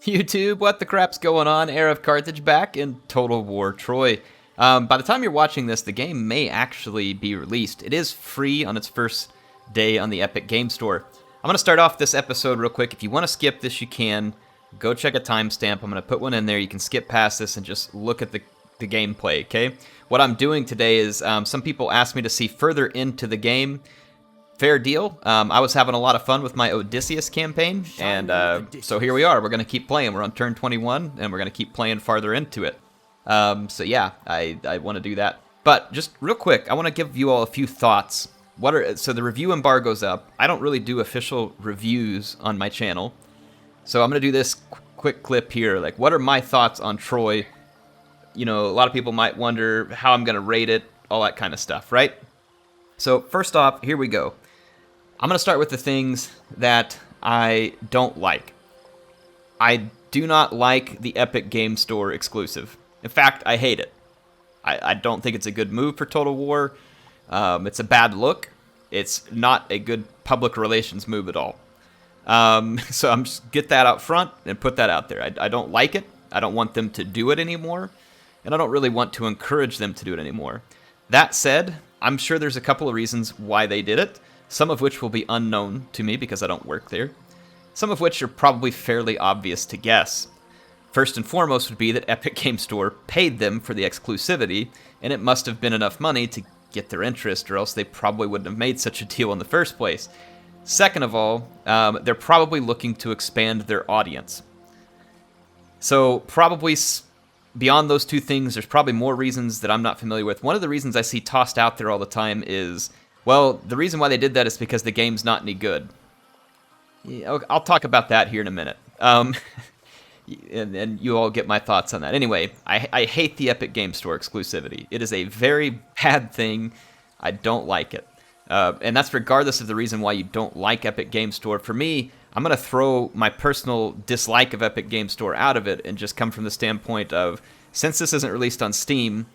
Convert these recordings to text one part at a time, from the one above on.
YouTube, what the crap's going on? HeirofCarthage back in Total War Troy. By the time you're watching this, the game may actually be released. It is free on its first day on the Epic Game Store. I'm going to start off this episode real quick. If you want to skip this, you can. Go check a timestamp. I'm going to put one in there. You can skip past this and just look at the gameplay, okay? What I'm doing today is some people asked me to see further into the game. Fair deal. I was having a lot of fun with my Odysseus campaign, and so here we are. We're going to keep playing. We're on turn 21, and we're going to keep playing farther into it. So yeah, I want to do that. But just real quick, I want to give you all a few thoughts. So the review embargo's up. I don't really do official reviews on my channel, so I'm going to do this quick clip here. Like, what are my thoughts on Troy? You know, a lot of people might wonder how I'm going to rate it, all that kind of stuff, right? So first off, here we go. I'm going to start with the things that I don't like. I do not like the Epic Game Store exclusive. In fact, I hate it. I don't think it's a good move for Total War. It's a bad look. It's not a good public relations move at all. So I'm just get that out front and put that out there. I don't like it. I don't want them to do it anymore. And I don't really want to encourage them to do it anymore. That said, I'm sure there's a couple of reasons why they did it. Some of which will be unknown to me because I don't work there. Some of which are probably fairly obvious to guess. First and foremost would be that Epic Game Store paid them for the exclusivity, and it must have been enough money to get their interest, or else they probably wouldn't have made such a deal in the first place. Second of all, they're probably looking to expand their audience. So probably beyond those two things, there's probably more reasons that I'm not familiar with. One of the reasons I see tossed out there all the time is, well, the reason why they did that is because the game's not any good. Yeah, I'll talk about that here in a minute. And you all get my thoughts on that. Anyway, I hate the Epic Game Store exclusivity. It is a very bad thing. I don't like it. And that's regardless of the reason why you don't like Epic Game Store. For me, I'm going to throw my personal dislike of Epic Game Store out of it and just come from the standpoint of, since this isn't released on Steam,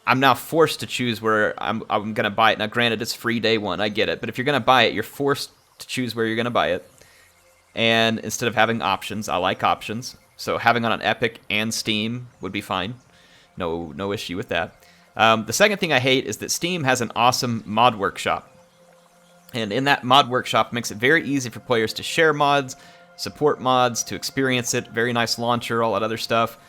I'm now forced to choose where I'm going to buy it. Now, granted, it's free day one. I get it. But if you're going to buy it, you're forced to choose where you're going to buy it. And instead of having options, I like options. So having it on Epic and Steam would be fine. No issue with that. The second thing I hate is that Steam has an awesome mod workshop. And in that mod workshop, it makes it very easy for players to share mods, support mods, to experience it. Very nice launcher, all that other stuff.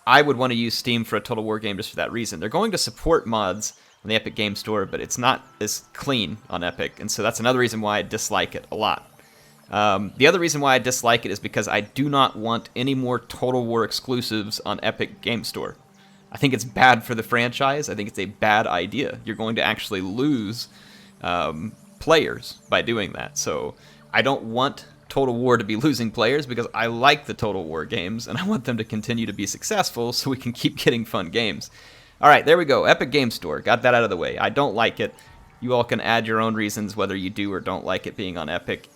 I would want to use Steam for a Total War game just for that reason. They're going to support mods on the Epic Game Store, but it's not as clean on Epic, and so that's another reason why I dislike it a lot. The other reason why I dislike it is because I do not want any more Total War exclusives on Epic Game Store. I think it's bad for the franchise. I think it's a bad idea. You're going to actually lose players by doing that, so I don't want Total War to be losing players because I like the Total War games and I want them to continue to be successful so we can keep getting fun games. Alright, there we go. Epic Game Store. Got that out of the way. I don't like it. You all can add your own reasons whether you do or don't like it being on Epic.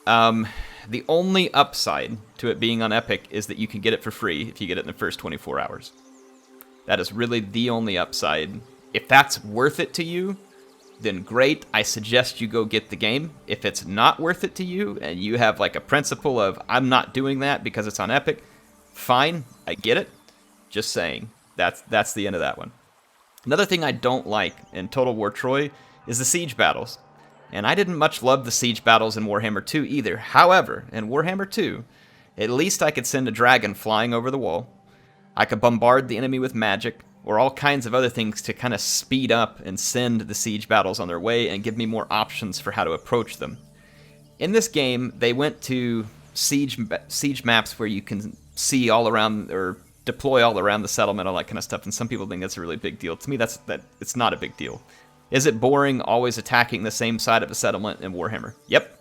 The only upside to it being on Epic is that you can get it for free if you get it in the first 24 hours. That is really the only upside. If that's worth it to you, then great, I suggest you go get the game. If it's not worth it to you, and you have like a principle of, I'm not doing that because it's on Epic, fine, I get it. Just saying, that's the end of that one. Another thing I don't like in Total War Troy is the siege battles. And I didn't much love the siege battles in Warhammer 2 either. However, in Warhammer 2, at least I could send a dragon flying over the wall. I could bombard the enemy with magic, or all kinds of other things to kind of speed up and send the siege battles on their way and give me more options for how to approach them. In this game, they went to siege maps where you can see all around, or deploy all around the settlement, all that kind of stuff, and some people think that's a really big deal. To me, it's not a big deal. Is it boring always attacking the same side of a settlement in Warhammer? Yep.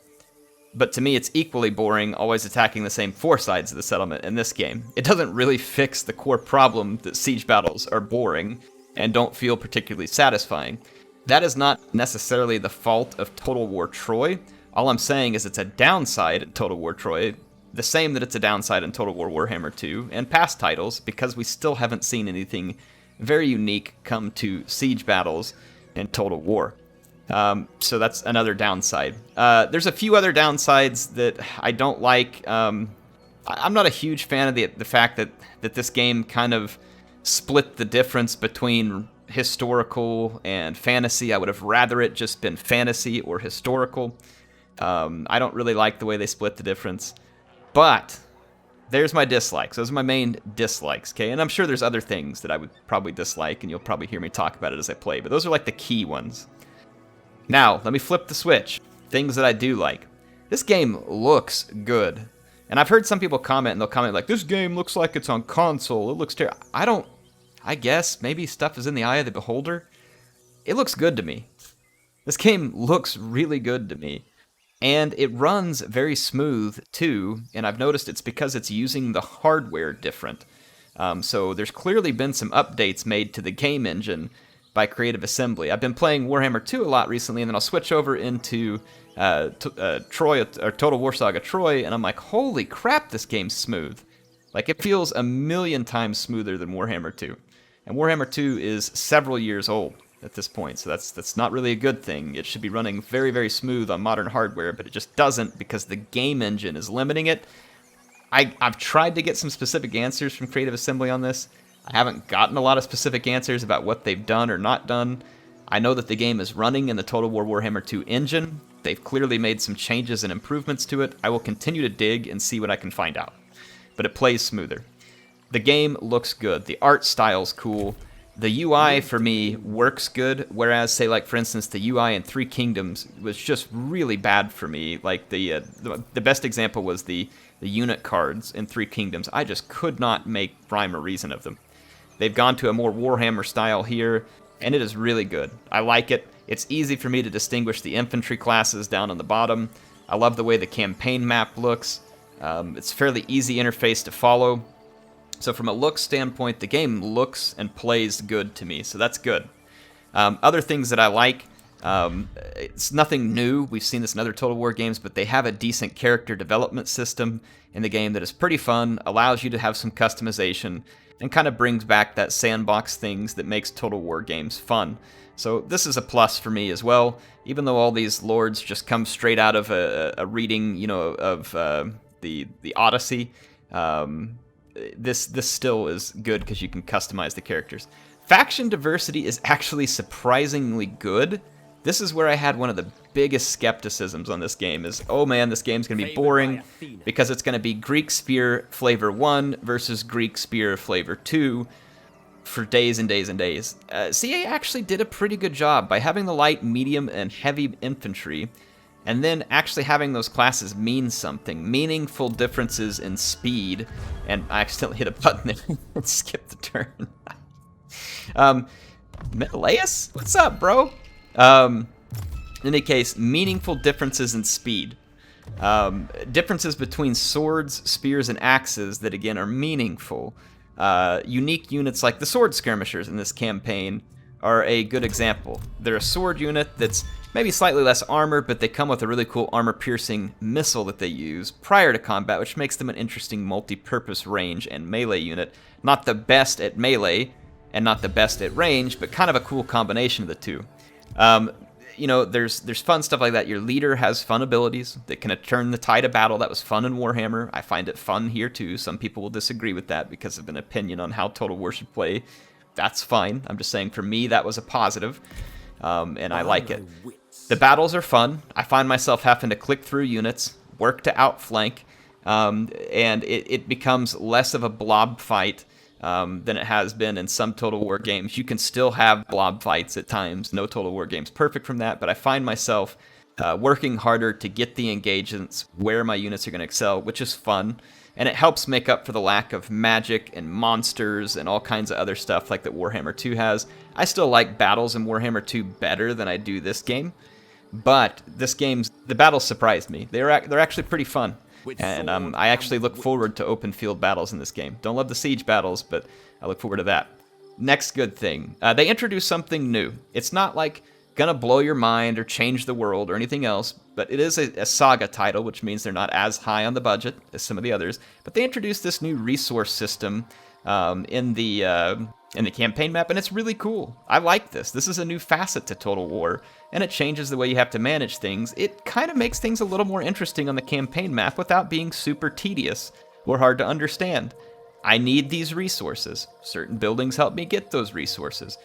But to me, it's equally boring always attacking the same four sides of the settlement in this game. It doesn't really fix the core problem that siege battles are boring and don't feel particularly satisfying. That is not necessarily the fault of Total War Troy. All I'm saying is it's a downside in Total War Troy, the same that it's a downside in Total War Warhammer 2 and past titles, because we still haven't seen anything very unique come to siege battles in Total War. So that's another downside. There's a few other downsides that I don't like. I'm not a huge fan of the fact that this game kind of split the difference between historical and fantasy. I would have rather it just been fantasy or historical. I don't really like the way they split the difference. But there's my dislikes. Those are my main dislikes, okay? And I'm sure there's other things that I would probably dislike, and you'll probably hear me talk about it as I play. But those are like the key ones. Now, let me flip the switch. Things that I do like. This game looks good. And I've heard some people comment, and they'll comment like, this game looks like it's on console. It looks terrible. I guess maybe stuff is in the eye of the beholder. It looks good to me. This game looks really good to me. And it runs very smooth, too. And I've noticed it's because it's using the hardware different. So there's clearly been some updates made to the game engine by Creative Assembly. I've been playing Warhammer 2 a lot recently, and then I'll switch over into Troy, or Total War Saga Troy, and I'm like, holy crap, this game's smooth. Like, it feels a million times smoother than Warhammer 2. And Warhammer 2 is several years old at this point, so that's not really a good thing. It should be running very, very smooth on modern hardware, but it just doesn't because the game engine is limiting it. I've tried to get some specific answers from Creative Assembly on this. I haven't gotten a lot of specific answers about what they've done or not done. I know that the game is running in the Total War Warhammer 2 engine. They've clearly made some changes and improvements to it. I will continue to dig and see what I can find out. But it plays smoother. The game looks good. The art style's cool. The UI, for me, works good, whereas, say, like, for instance, the UI in Three Kingdoms was just really bad for me. Like, the best example was the unit cards in Three Kingdoms. I just could not make rhyme or reason of them. They've gone to a more Warhammer style here, and it is really good. I like it. It's easy for me to distinguish the infantry classes down on the bottom. I love the way the campaign map looks. It's a fairly easy interface to follow. So from a look standpoint, the game looks and plays good to me, so that's good. Other things that I like, it's nothing new. We've seen this in other Total War games, but they have a decent character development system in the game that is pretty fun, allows you to have some customization, and kind of brings back that sandbox things that makes Total War games fun. So this is a plus for me as well, even though all these lords just come straight out of a reading, you know, of the Odyssey. This still is good because you can customize the characters. Faction diversity is actually surprisingly good. This is where I had one of the biggest skepticisms on this game is, oh man, this game's going to be boring because it's going to be Greek Spear Flavor 1 versus Greek Spear Flavor 2 for days and days and days. CA actually did a pretty good job by having the light, medium, and heavy infantry, and then actually having those classes mean something. Meaningful differences in speed. And I accidentally hit a button there and skipped the turn. Menelaus? What's up, bro? In any case, meaningful differences in speed. Differences between swords, spears, and axes that, again, are meaningful. Unique units like the sword skirmishers in this campaign are a good example. They're a sword unit that's maybe slightly less armor, but they come with a really cool armor-piercing missile that they use prior to combat, which makes them an interesting multi-purpose range and melee unit. Not the best at melee, and not the best at range, but kind of a cool combination of the two. You know, there's fun stuff like that. Your leader has fun abilities that can turn the tide of battle. That was fun in Warhammer. I find it fun here, too. Some people will disagree with that because of an opinion on how Total War should play. That's fine. I'm just saying, for me, that was a positive, and I like it. The battles are fun. I find myself having to click through units, work to outflank, and it becomes less of a blob fight than it has been in some Total War games. You can still have blob fights at times. No Total War game's perfect from that, but I find myself working harder to get the engagements where my units are going to excel, which is fun. And it helps make up for the lack of magic and monsters and all kinds of other stuff like that Warhammer 2 has. I still like battles in Warhammer 2 better than I do this game. But the battles surprised me. They're actually pretty fun. And I actually look forward to open field battles in this game. Don't love the siege battles, but I look forward to that. Next good thing. They introduced something new. It's not like gonna blow your mind or change the world or anything else, but it is a Saga title, which means they're not as high on the budget as some of the others. But they introduced this new resource system in the campaign map, and it's really cool. I like this. This is a new facet to Total War, and it changes the way you have to manage things. It kind of makes things a little more interesting on the campaign map without being super tedious. or hard to understand. I need these resources. Certain buildings help me get those resources.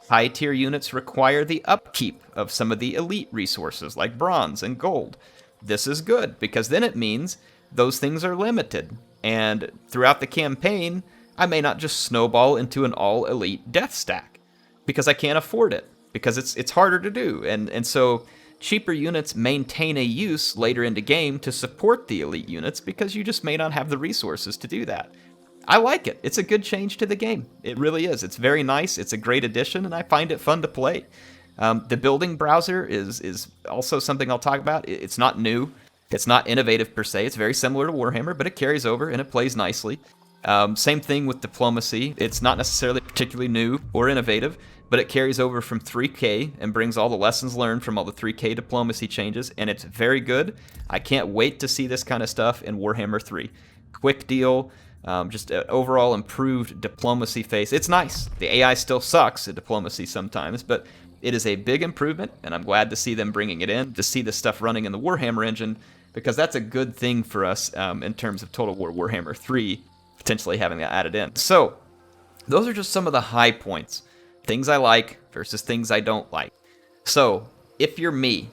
High tier units require the upkeep of some of the elite resources like bronze and gold. This is good because then it means those things are limited. And throughout the campaign, I may not just snowball into an all elite death stack because I can't afford it, because it's harder to do. And so cheaper units maintain a use later into game to support the elite units because you just may not have the resources to do that. I like it. It's a good change to the game. It really is. It's very nice. It's a great addition, and I find it fun to play. The building browser is also something I'll talk about. It's not new. It's not innovative per se. It's very similar to Warhammer, but it carries over and it plays nicely. Same thing with diplomacy. It's not necessarily particularly new or innovative, but it carries over from 3K and brings all the lessons learned from all the 3K diplomacy changes, and it's very good. I can't wait to see this kind of stuff in Warhammer 3. Quick deal, just an overall improved diplomacy phase. It's nice. The AI still sucks at diplomacy sometimes, but it is a big improvement, and I'm glad to see them bringing it in, to see this stuff running in the Warhammer engine, because that's a good thing for us in terms of Total War Warhammer 3, potentially having that added in. So, those are just some of the high points. Things I like versus things I don't like. So, if you're me,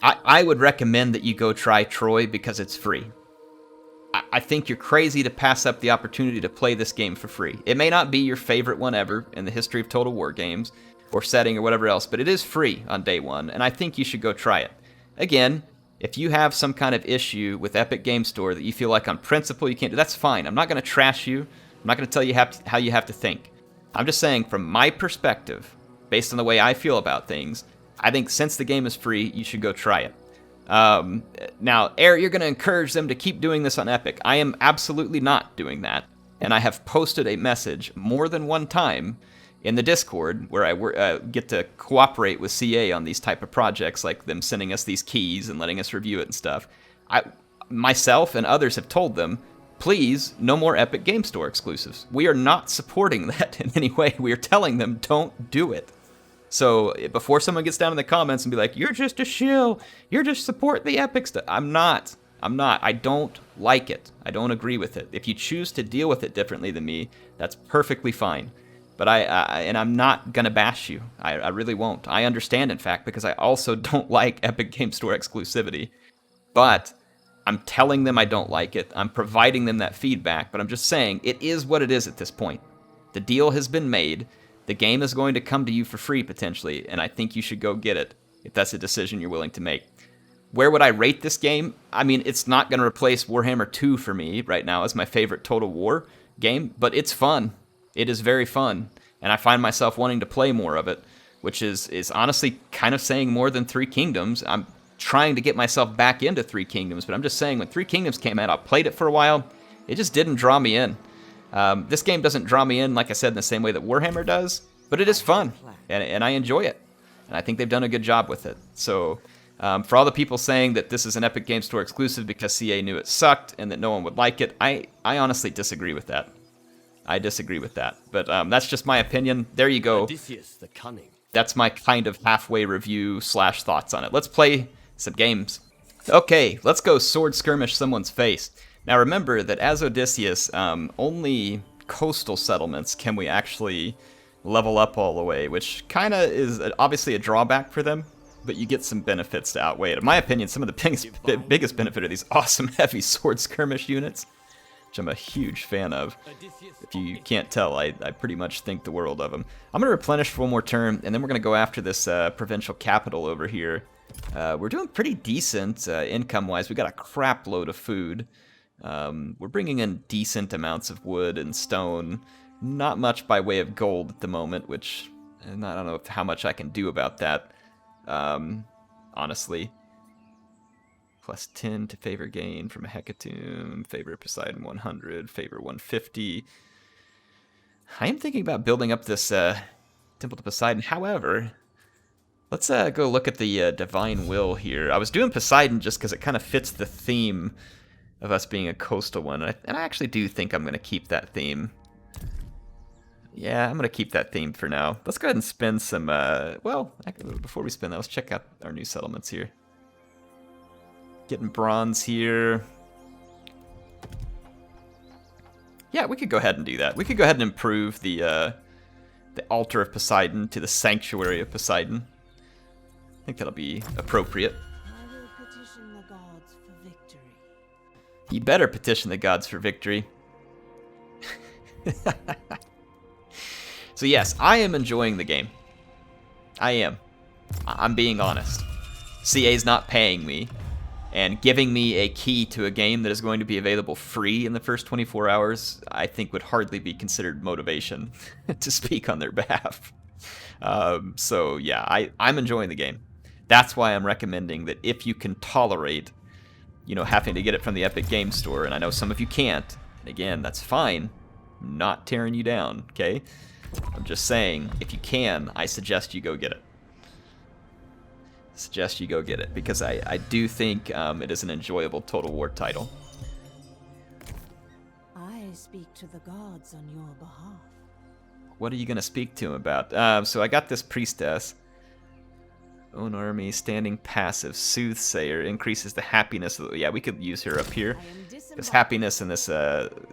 I would recommend that you go try Troy because it's free. I think you're crazy to pass up the opportunity to play this game for free. It may not be your favorite one ever in the history of Total War games, or setting, or whatever else, but it is free on day one, and I think you should go try it. Again, if you have some kind of issue with Epic Game Store that you feel like on principle you can't do, that's fine. I'm not going to trash you. I'm not going to tell you how you have to think. I'm just saying, from my perspective, based on the way I feel about things, I think since the game is free, you should go try it. Now, Heir, you're going to encourage them to keep doing this on Epic. I am absolutely not doing that, and I have posted a message more than one time in the Discord where I get to cooperate with CA on these type of projects, like them sending us these keys and letting us review it and stuff. Myself and others have told them, please, no more Epic Game Store exclusives. We are not supporting that in any way. We are telling them, don't do it. So before someone gets down in the comments and be like, you're just a shill, you're just support the Epic stuff. I'm not. I don't like it. I don't agree with it. If you choose to deal with it differently than me, that's perfectly fine. But I'm not gonna bash you. I really won't. I understand, in fact, because I also don't like Epic Game Store exclusivity. But I'm telling them I don't like it. I'm providing them that feedback, but I'm just saying it is what it is at this point. The deal has been made. The game is going to come to you for free, potentially, and I think you should go get it if that's a decision you're willing to make. Where would I rate this game? I mean, it's not going to replace Warhammer 2 for me right now as my favorite Total War game, but it's fun. It is very fun, and I find myself wanting to play more of it, which is honestly kind of saying more than Three Kingdoms. I'm trying to get myself back into Three Kingdoms, but I'm just saying when Three Kingdoms came out, I played it for a while. It just didn't draw me in. This game doesn't draw me in, like I said, in the same way that Warhammer does, but it is fun, and I enjoy it, and I think they've done a good job with it. So for all the people saying that this is an Epic Game Store exclusive because CA knew it sucked and that no one would like it, I honestly disagree with that. I disagree with that, but that's just my opinion. There you go. Odysseus the cunning. That's my kind of halfway review / thoughts on it. Let's play some games. Okay, let's go sword skirmish someone's face. Now remember that as Odysseus, only coastal settlements can we actually level up all the way, which kind of is obviously a drawback for them, but you get some benefits to outweigh it. In my opinion, some of the biggest benefit are these awesome heavy sword skirmish units, which I'm a huge fan of. If you can't tell, I pretty much think the world of them. I'm going to replenish for one more turn, and then we're going to go after this provincial capital over here. We're doing pretty decent income-wise. We got a crap load of food. We're bringing in decent amounts of wood and stone. Not much by way of gold at the moment, which I don't know how much I can do about that, honestly. Plus 10 to favor gain from a Hecatomb, favor Poseidon 100, favor 150. I am thinking about building up this Temple to Poseidon. However, let's go look at the Divine Will here. I was doing Poseidon just because it kind of fits the theme of us being a coastal one, and I actually do think I'm going to keep that theme. Yeah, I'm going to keep that theme for now. Let's go ahead and spend some, well, before we spend that, let's check out our new settlements here. Getting bronze here. Yeah, we could go ahead and do that. We could go ahead and improve the altar of Poseidon to the sanctuary of Poseidon. I think that'll be appropriate. I will petition the gods for victory. You better petition the gods for victory. So yes, I am enjoying the game. I am. I'm being honest. CA's not paying me, and giving me a key to a game that is going to be available free in the first 24 hours, I think would hardly be considered motivation to speak on their behalf. So yeah, I'm enjoying the game. That's why I'm recommending that if you can tolerate, you know, having to get it from the Epic Game Store, and I know some of you can't, and again, that's fine. I'm not tearing you down, okay? I'm just saying, if you can, I suggest you go get it. Suggest you go get it, because I do think it is an enjoyable Total War title. I speak to the gods on your behalf. What are you going to speak to him about? So I got this priestess. Own army, standing passive, soothsayer, increases the happiness of the... Yeah, we could use her up here, because happiness in this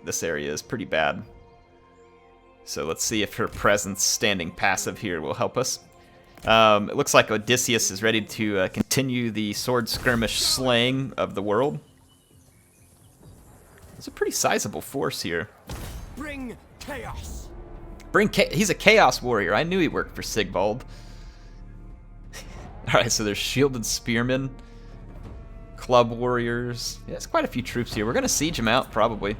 this area is pretty bad. So let's see if her presence standing passive here will help us. It looks like Odysseus is ready to continue the sword skirmish slaying of the world. It's a pretty sizable force here. Bring chaos. He's a chaos warrior. I knew he worked for Sigvald. Alright, so there's shielded spearmen, club warriors. Yeah, there's quite a few troops here. We're going to siege them out, probably.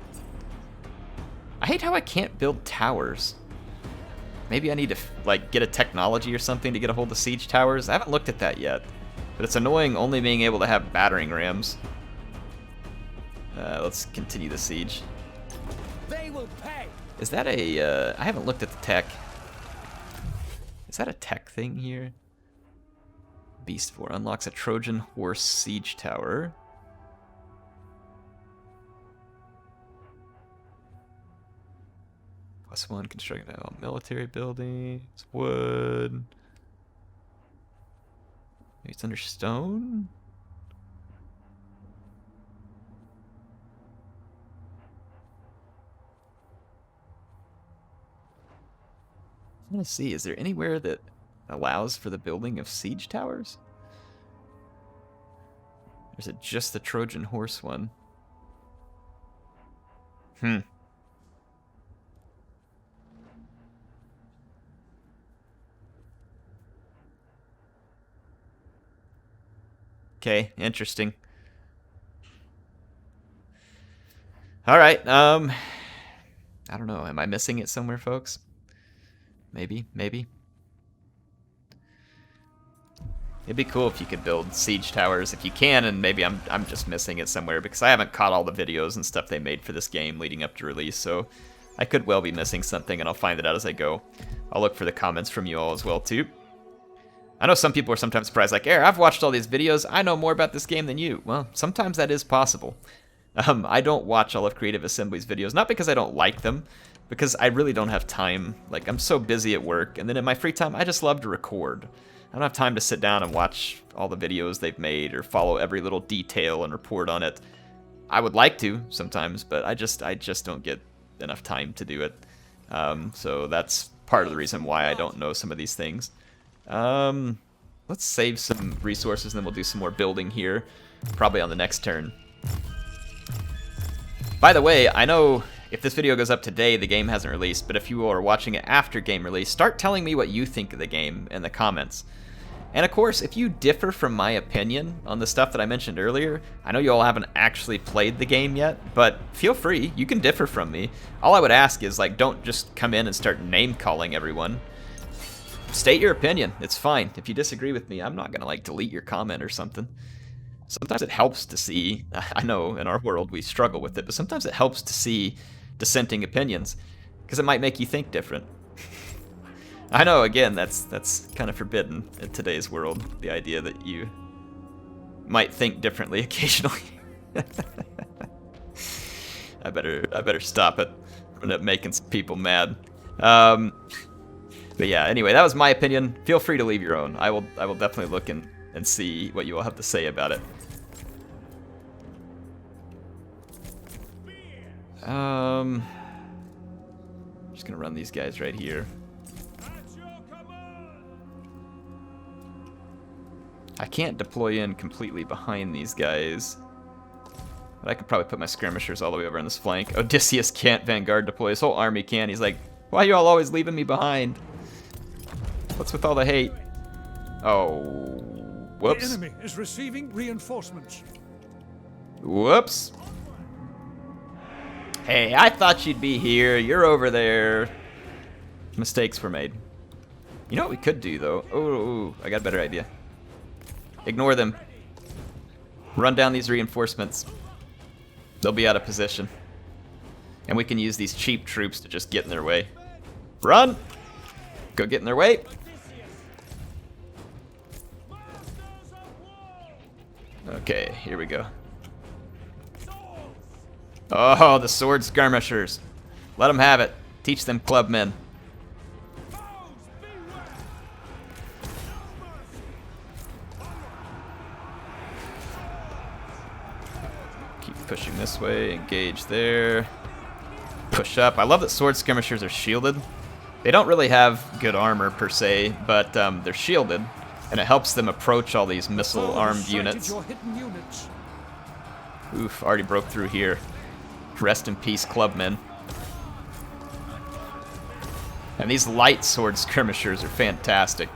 I hate how I can't build towers. Maybe I need to, like, get a technology or something to get a hold of siege towers. I haven't looked at that yet. But it's annoying only being able to have battering rams. Let's continue the siege. They will pay. Is that a, I haven't looked at the tech. Is that a tech thing here? Beast 4 unlocks a Trojan horse siege tower. +1 constructing military buildings. Wood. Maybe it's under stone? I want to see, is there anywhere that allows for the building of siege towers? Or is it just the Trojan horse one? Okay, interesting. Alright, I don't know, am I missing it somewhere, folks? Maybe. It'd be cool if you could build siege towers if you can, and maybe I'm just missing it somewhere because I haven't caught all the videos and stuff they made for this game leading up to release, so I could well be missing something, and I'll find it out as I go. I'll look for the comments from you all as well, too. I know some people are sometimes surprised, like, Heir, I've watched all these videos, I know more about this game than you. Well, sometimes that is possible. I don't watch all of Creative Assembly's videos, not because I don't like them, because I really don't have time. Like, I'm so busy at work, and then in my free time, I just love to record. I don't have time to sit down and watch all the videos they've made or follow every little detail and report on it. I would like to sometimes, but I just don't get enough time to do it. So that's part of the reason why I don't know some of these things. Let's save some resources, and then we'll do some more building here, probably on the next turn. By the way, I know if this video goes up today, the game hasn't released, but if you are watching it after game release, start telling me what you think of the game in the comments. And of course, if you differ from my opinion on the stuff that I mentioned earlier, I know you all haven't actually played the game yet, but feel free, you can differ from me. All I would ask is, like, don't just come in and start name-calling everyone. State your opinion, it's fine. If you disagree with me, I'm not gonna, like, delete your comment or something. Sometimes it helps to see, I know in our world we struggle with it, but sometimes it helps to see dissenting opinions, because it might make you think different. I know, again, that's kind of forbidden in today's world, the idea that you might think differently occasionally. I better stop it. I'm gonna end up making some people mad. But yeah, anyway, that was my opinion. Feel free to leave your own. I will definitely look and see what you all have to say about it. just gonna run these guys right here. I can't deploy in completely behind these guys. But I could probably put my skirmishers all the way over on this flank. Odysseus can't vanguard deploy. His whole army can. He's like, why are you all always leaving me behind? What's with all the hate? Oh, whoops. The enemy is receiving reinforcements. Whoops. Hey, I thought you'd be here. You're over there. Mistakes were made. You know what we could do, though? Oh, I got a better idea. Ignore them. Run down these reinforcements. They'll be out of position. And we can use these cheap troops to just get in their way. Run! Go get in their way. Okay, here we go. Oh, the sword skirmishers. Let them have it. Teach them clubmen. Keep pushing this way. Engage there. Push up. I love that sword skirmishers are shielded. They don't really have good armor per se, but they're shielded, and it helps them approach all these missile-armed units. Oof, already broke through here. Rest in peace, clubmen. And these light sword skirmishers are fantastic.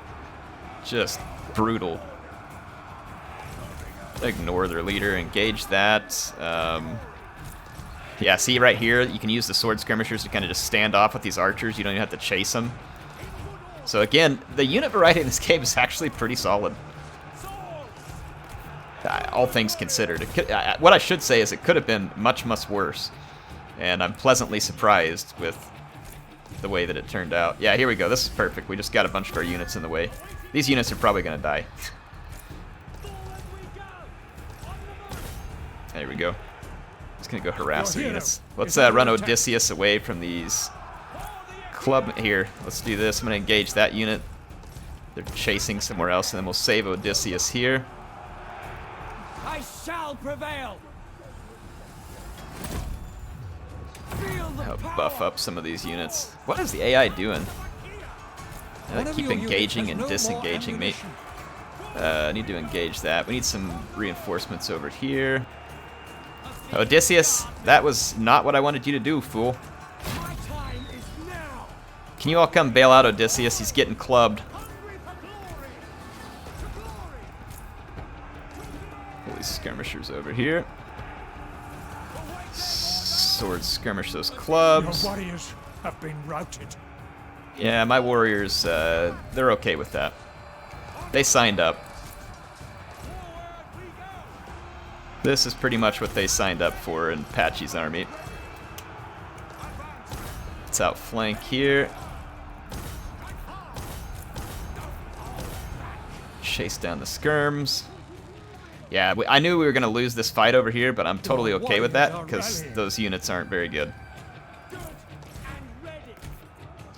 Just brutal. Ignore their leader, engage that. Yeah, see right here, you can use the sword skirmishers to kind of just stand off with these archers. You don't even have to chase them. So again, the unit variety in this game is actually pretty solid. All things considered. What I should say is it could have been much, much worse. And I'm pleasantly surprised with the way that it turned out. Yeah, here we go. This is perfect. We just got a bunch of our units in the way. These units are probably going to die. There we go. Just going to go harass the units. Let's run Odysseus away from these club here. Let's do this. I'm going to engage that unit. They're chasing somewhere else, and then we'll save Odysseus here. I shall prevail. I'll buff up some of these units. What is the AI doing? They keep engaging and disengaging me. I need to engage that. We need some reinforcements over here. Odysseus, that was not what I wanted you to do, fool. Can you all come bail out Odysseus? He's getting clubbed. Pull these skirmishers over here. Sword skirmish those clubs. Your warriors have been routed. Yeah, my warriors, they're okay with that. They signed up. This is pretty much what they signed up for in Patchy's army. Let's outflank here. Chase down the skirms. Yeah, I knew we were going to lose this fight over here, but I'm totally okay with that because those units aren't very good.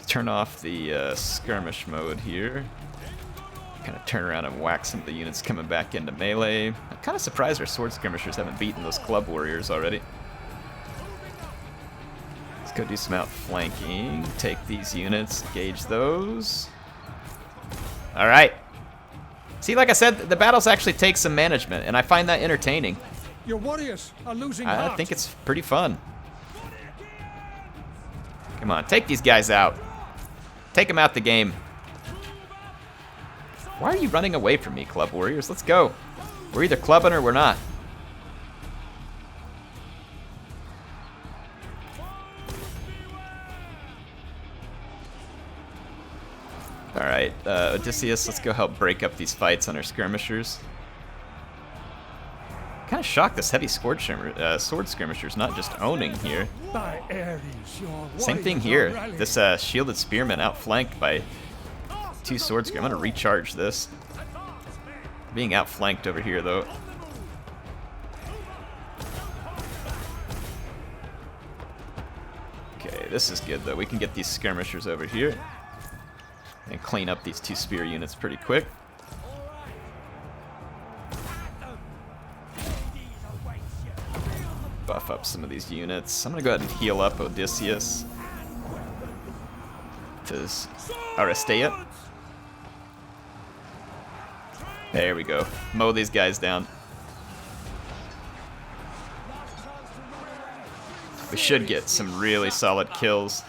Turn off the skirmish mode here. Kind of turn around and whack some of the units coming back into melee. I'm kind of surprised our sword skirmishers haven't beaten those club warriors already. Let's go do some outflanking. Take these units, engage those. All right. See, like I said, the battles actually take some management, and I find that entertaining. Your warriors are losing I heart. think it's pretty fun. Come on, take these guys out. Take them out the game. Why are you running away from me, club warriors? Let's go. We're either clubbing or we're not. Alright, Odysseus, let's go help break up these fights on our skirmishers. Kind of shocked this heavy sword skirmisher's not just owning here. Same thing here. This shielded spearman outflanked by two sword skirmishers. I'm going to recharge this. Being outflanked over here, though. Okay, this is good, though. We can get these skirmishers over here and clean up these two spear units pretty quick. Buff up some of these units. I'm going to go ahead and heal up Odysseus. to Aristea. There we go. Mow these guys down. We should get some really solid kills.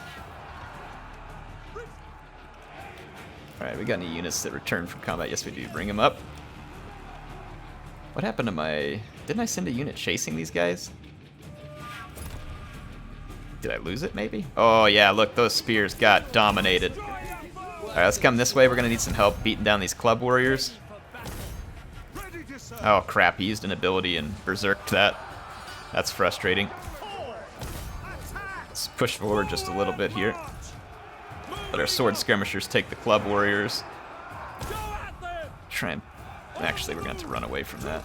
Alright, we got any units that return from combat? Yes, we do. Bring them up. What happened to my... Didn't I send a unit chasing these guys? Did I lose it, maybe? Oh, yeah, look, those spears got dominated. Alright, let's come this way. We're going to need some help beating down these club warriors. Oh, crap, he used an ability and berserked that. That's frustrating. Let's push forward just a little bit here. Let our sword skirmishers take the club warriors. Try and... Actually, we're going to have to run away from that.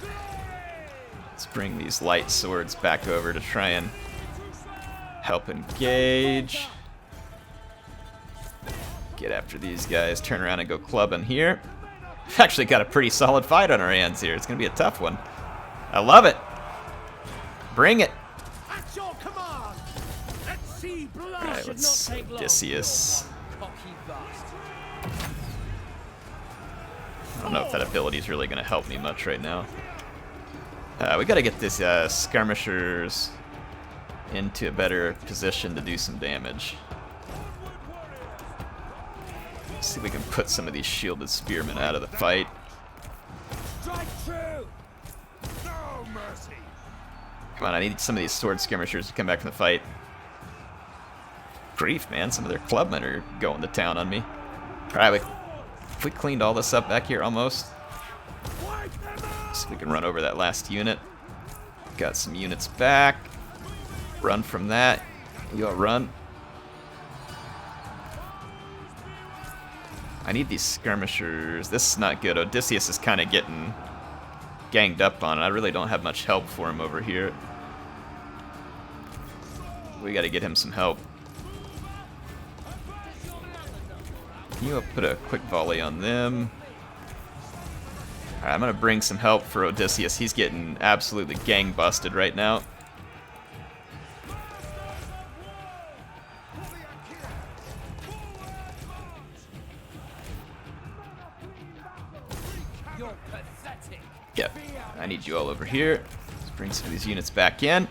Let's bring these light swords back over to try and help engage. Get after these guys. Turn around and go clubbing here. We've actually got a pretty solid fight on our hands here. It's going to be a tough one. I love it. Bring it. Alright, let's Odysseus. I don't know if that ability is really going to help me much right now. We got to get this skirmishers into a better position to do some damage. Let's see if we can put some of these shielded spearmen out of the fight. Come on, I need some of these sword skirmishers to come back from the fight. Grief, man, some of their clubmen are going to town on me. Alright, if we cleaned all this up back here almost. So we can run over that last unit. Got some units back. Run from that. You all run. I need these skirmishers. This is not good. Odysseus is kind of getting ganged up on. I really don't have much help for him over here. We got to get him some help. You put a quick volley on them. Alright, I'm going to bring some help for Odysseus. He's getting absolutely gang busted right now. Yep, I need you all over here. Let's bring some of these units back in.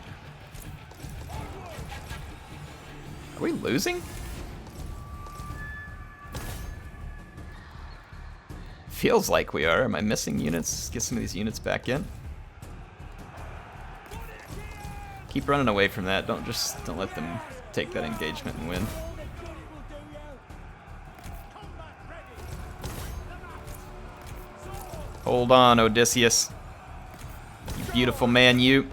Are we losing? Feels like we are. Am I missing units? Let's get some of these units back in. Keep running away from that. Don't let them take that engagement and win. Hold on, Odysseus. You beautiful man, you.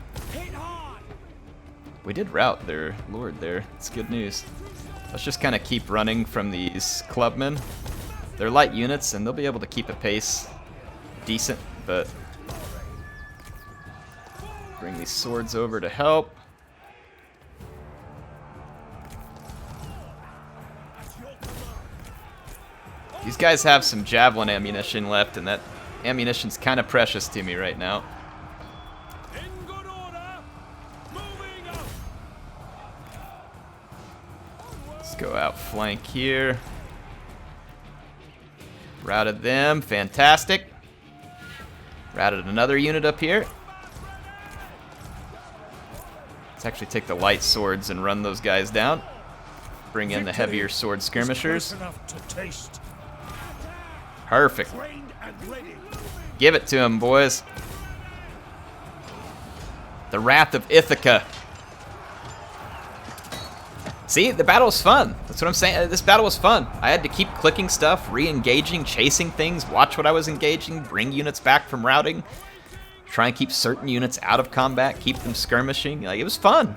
We did rout their lord there. It's good news. Let's just kind of keep running from these clubmen. They're light units, and they'll be able to keep a pace decent, but bring these swords over to help. These guys have some javelin ammunition left, and that ammunition's kind of precious to me right now. Let's go outflank here. Routed them, fantastic. Routed another unit up here. Let's actually take the light swords and run those guys down. Bring in the heavier sword skirmishers. Perfect. Give it to him, boys. The Wrath of Ithaca. See, the battle was fun. That's what I'm saying. This battle was fun. I had to keep clicking stuff, re-engaging, chasing things, watch what I was engaging, bring units back from routing, try and keep certain units out of combat, keep them skirmishing. Like, it was fun.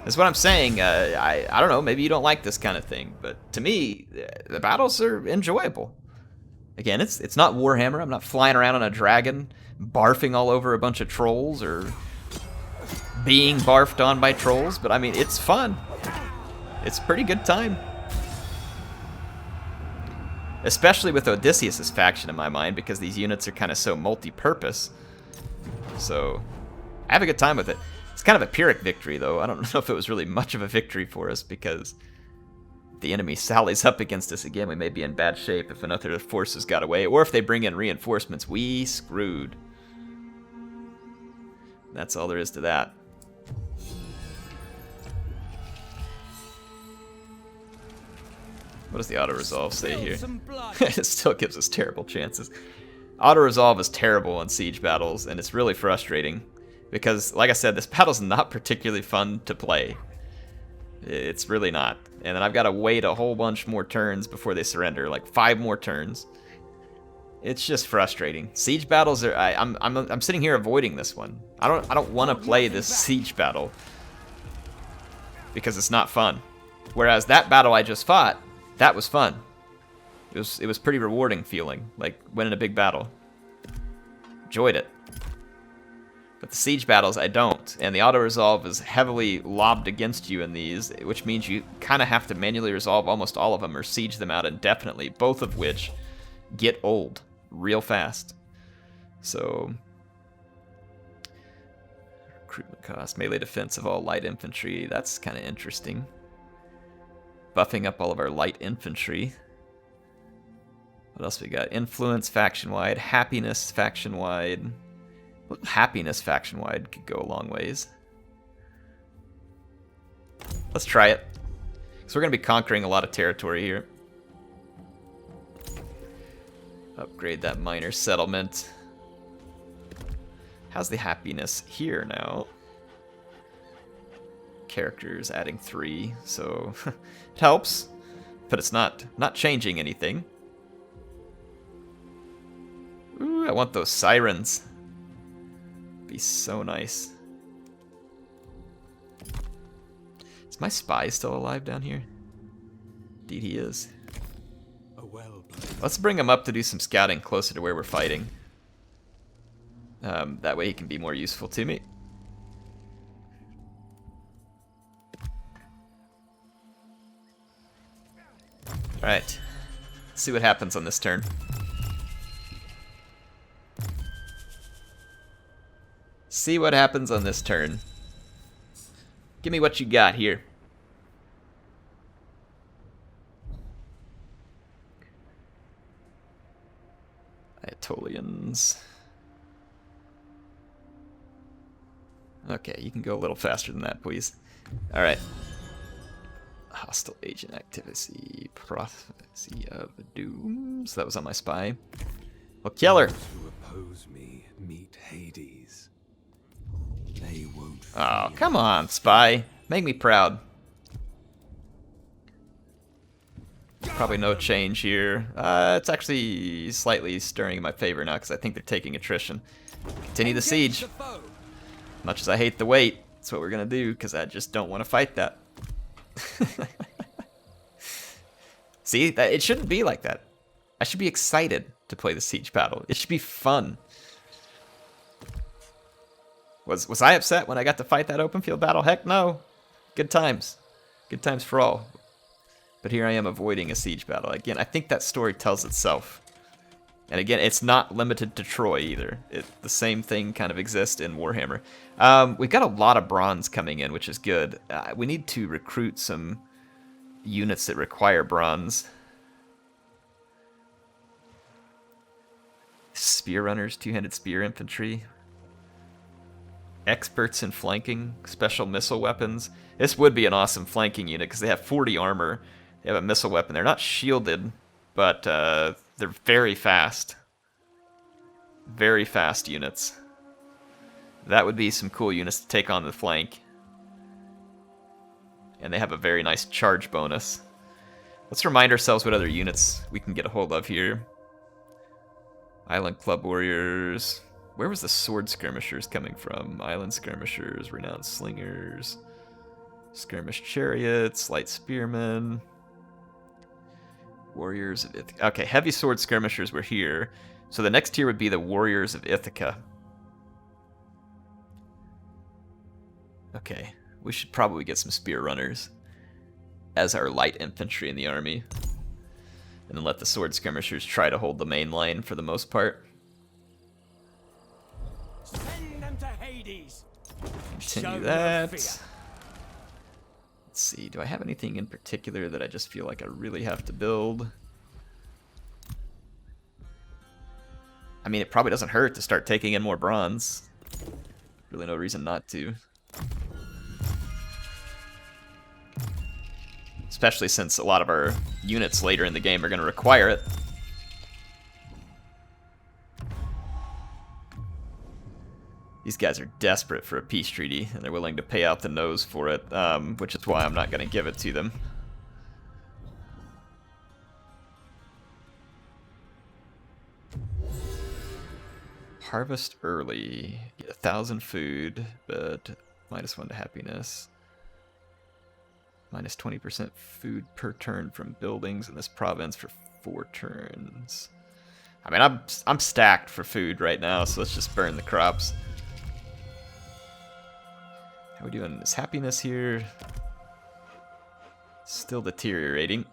That's what I'm saying. I don't know, maybe you don't like this kind of thing, but to me, the battles are enjoyable. Again, it's not Warhammer. I'm not flying around on a dragon, barfing all over a bunch of trolls, or being barfed on by trolls, but I mean, it's fun. It's a pretty good time. Especially with Odysseus' faction in my mind, because these units are kind of so multi-purpose. So, I have a good time with it. It's kind of a Pyrrhic victory, though. I don't know if it was really much of a victory for us, because the enemy sallies up against us again, we may be in bad shape if another forces got away, or if they bring in reinforcements, we screwed. That's all there is to that. What does the auto-resolve say here? It still gives us terrible chances. Auto-resolve is terrible in siege battles, and it's really frustrating. Because, like I said, this battle's not particularly fun to play. It's really not. And then I've got to wait a whole bunch more turns before they surrender, like 5 more turns. It's just frustrating. Siege battles are. I'm sitting here avoiding this one. I don't want to play this siege battle because it's not fun. Whereas that battle I just fought, that was fun. It was pretty rewarding feeling, like winning a big battle. Enjoyed it. But the siege battles, I don't. And the auto-resolve is heavily lobbed against you in these, which means you kind of have to manually resolve almost all of them or siege them out indefinitely, both of which get old real fast. So, recruitment cost, melee defense of all light infantry, that's kind of interesting. Buffing up all of our light infantry. What else we got? Influence faction-wide, happiness faction-wide. Happiness faction-wide could go a long ways. Let's try it. So we're going to be conquering a lot of territory here. Upgrade that minor settlement. How's the happiness here now? Characters adding 3, so it helps, but it's not changing anything. Ooh, I want those sirens. Be so nice. Is my spy still alive down here? Indeed he is. Let's bring him up to do some scouting closer to where we're fighting. That way he can be more useful to me. Alright. Let's see what happens on this turn. See what happens on this turn. Give me what you got here. Aetolians. Okay, you can go a little faster than that, please. Alright. Hostile agent activity. Prophecy of Doom. So that was on my spy. Well, kill her. Those who oppose me meet Hades. They won't. Oh, come on, spy. Make me proud. Probably no change here. It's actually slightly stirring in my favor now because I think they're taking attrition. Continue the siege. Much as I hate the wait, that's what we're going to do because I just don't want to fight that. See, it shouldn't be like that. I should be excited to play the siege battle. It should be fun. Was I upset when I got to fight that open field battle? Heck no. Good times. Good times for all. But here I am avoiding a siege battle. Again, I think that story tells itself. And again, it's not limited to Troy either. The same thing kind of exists in Warhammer. We've got a lot of bronze coming in, which is good. We need to recruit some units that require bronze. Spear runners, two-handed spear infantry. Experts in flanking, special missile weapons. This would be an awesome flanking unit because they have 40 armor. They have a missile weapon. They're not shielded, but they're very fast. Very fast units. That would be some cool units to take on the flank. And they have a very nice charge bonus. Let's remind ourselves what other units we can get a hold of here. Island Club Warriors. Where was the Sword Skirmishers coming from? Island Skirmishers, Renowned Slingers, Skirmish Chariots, Light Spearmen, Warriors of Ithaca. Okay, Heavy Sword Skirmishers were here. So the next tier would be the Warriors of Ithaca. Okay, we should probably get some Spear Runners as our light infantry in the army. And then let the Sword Skirmishers try to hold the main line for the most part. Send them to Hades. Continue that. Let's Let's see, do I have anything in particular that I just feel like I really have to build? I mean, it probably doesn't hurt to start taking in more bronze. Really no reason not to. Especially since a lot of our units later in the game are going to require it. These guys are desperate for a peace treaty, and they're willing to pay out the nose for it, which is why I'm not going to give it to them. Harvest early. Get 1,000 food, but -1 to happiness. Minus 20% food per turn from buildings in this province for 4 turns. I mean, I'm stacked for food right now, so let's just burn the crops. How are we doing? Is happiness here? Still deteriorating.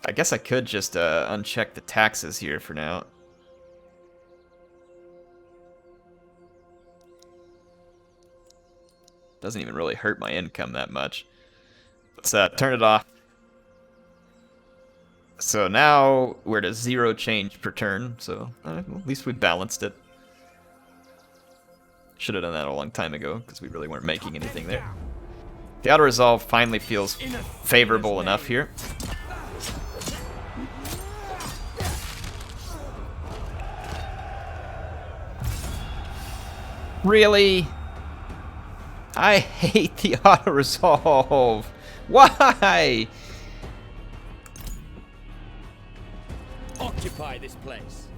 I guess I could just uncheck the taxes here for now. Doesn't even really hurt my income that much. Let's turn it off. So now we're at a 0 change per turn, so at least we balanced it. Should have done that a long time ago, because we really weren't making anything there. The auto-resolve finally feels favorable enough here. Really? I hate the auto-resolve. Why? Occupy this place.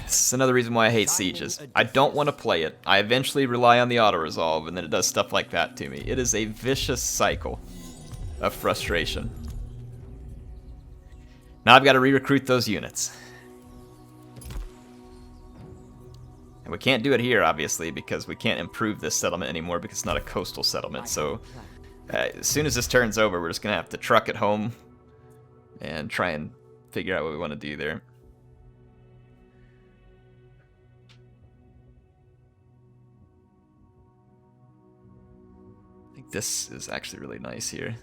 This is another reason why I hate sieges. I don't want to play it. I eventually rely on the auto-resolve, and then it does stuff like that to me. It is a vicious cycle of frustration. Now I've got to re-recruit those units. And we can't do it here, obviously, because we can't improve this settlement anymore because it's not a coastal settlement. So as soon as this turns over, we're just going to have to truck it home and try and figure out what we want to do there. I think this is actually really nice here.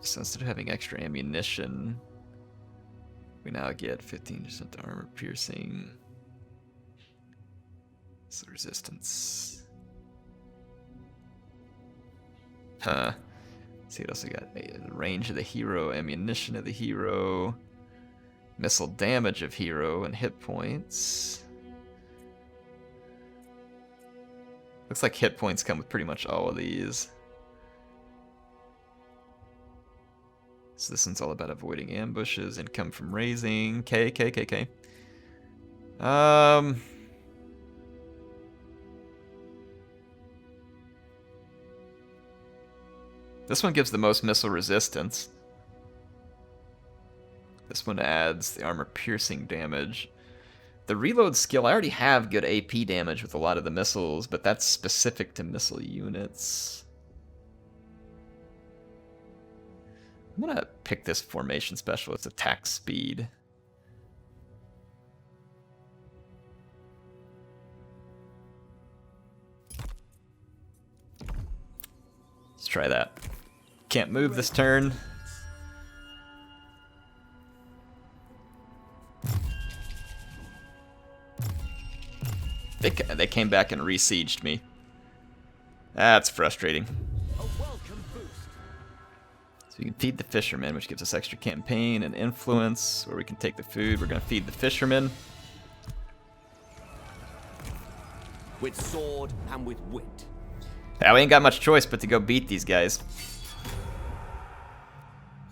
So instead of having extra ammunition, we now get 15% armor piercing. So resistance. Huh. Let's see what else we got. The range of the hero, ammunition of the hero, missile damage of hero, and hit points. Looks like hit points come with pretty much all of these. So this one's all about avoiding ambushes, income from raising. K. This one gives the most missile resistance. This one adds the armor piercing damage. The reload skill, I already have good AP damage with a lot of the missiles, but that's specific to missile units. I'm gonna pick this formation specialist attack speed. Let's try that. Can't move this turn. They came back and re-sieged me. That's frustrating. So we can feed the fishermen, which gives us extra campaign and influence, or we can take the food. We're going to feed the fishermen. With sword and with wit. Yeah, we ain't got much choice but to go beat these guys.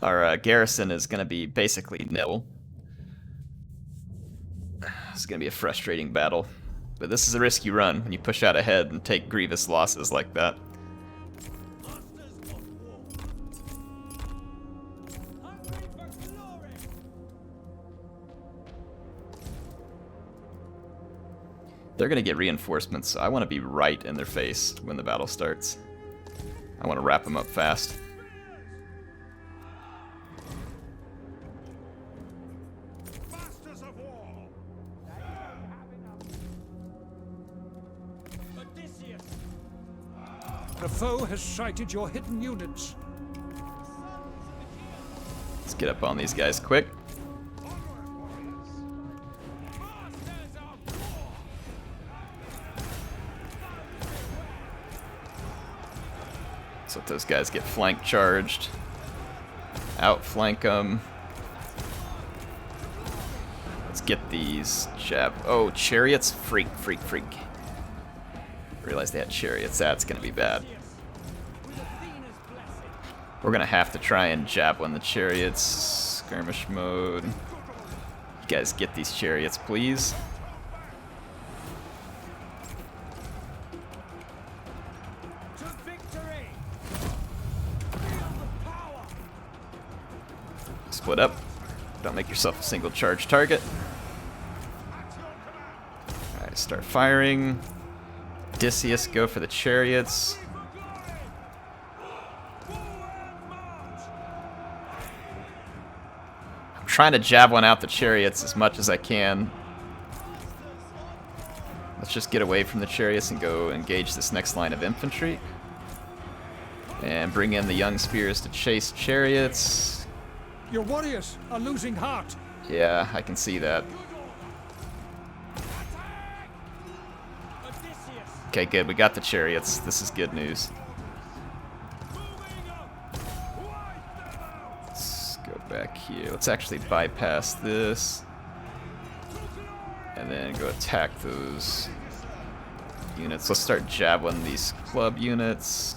Our garrison is going to be basically nil. It's going to be a frustrating battle. But this is a risk you run when you push out ahead and take grievous losses like that. They're going to get reinforcements, so I want to be right in their face when the battle starts. I want to wrap them up fast. Masters of war. Odysseus! The foe has sighted your hidden units. Let's get up on these guys quick. Let's let those guys get flank charged. Outflank them. Let's get these jab. Oh, chariots! Freak, freak, freak. Realized they had chariots. That's gonna be bad. We're gonna have to try and javelin the chariots. Skirmish mode. You guys get these chariots, please. To victory. Feel the power. Split up. Don't make yourself a single charge target. Alright, start firing. Odysseus, go for the chariots. I'm trying to javelin out the chariots as much as I can. Let's just get away from the chariots and go engage this next line of infantry. And bring in the young spears to chase chariots. Your warriors are losing heart. Yeah, I can see that. Okay, good. We got the chariots. This is good news. Let's go back here. Let's actually bypass this. And then go attack those units. Let's start javelin these club units.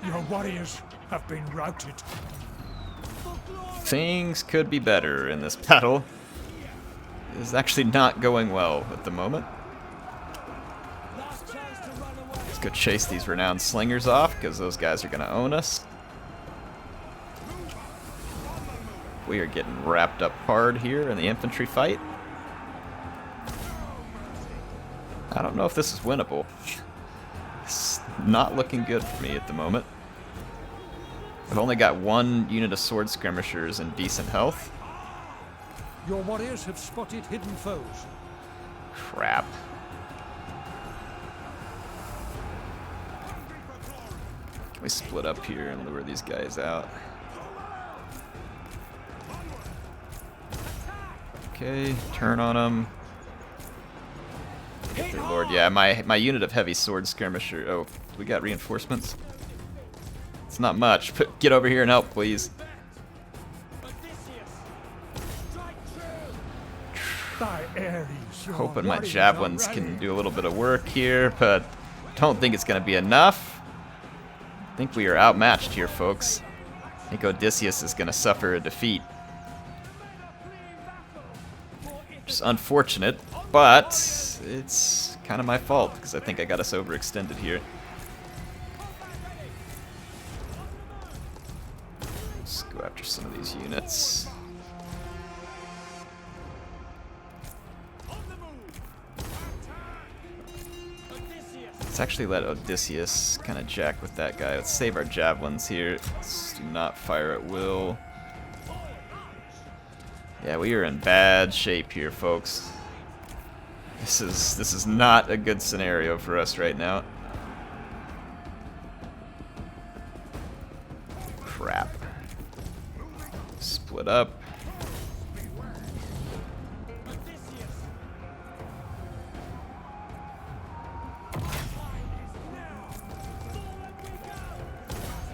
Your warriors have been routed. Things could be better in this battle. It is actually not going well at the moment. Let's go chase these renowned slingers off, because those guys are going to own us. We are getting wrapped up hard here in the infantry fight. I don't know if this is winnable. It's not looking good for me at the moment. I've only got one unit of sword skirmishers in decent health. Your warriors have spotted hidden foes. Crap. Can we split up here and lure these guys out? Okay, turn on them. Get their lord. Yeah, my unit of heavy sword skirmisher. Oh, we got reinforcements. It's not much, but get over here and help, please. Thy Ares, your Hoping my warriors javelins are can rallying. do a little bit of work here, but don't think it's going to be enough. I think we are outmatched here, folks. I think Odysseus is going to suffer a defeat. Just unfortunate, but it's kind of my fault because I think I got us overextended here. Let's go after some of these units. Let's actually let Odysseus kind of jack with that guy. Let's save our javelins here. Let's do not fire at will. Yeah, we are in bad shape here, folks. This is not a good scenario for us right now. Crap. Split up.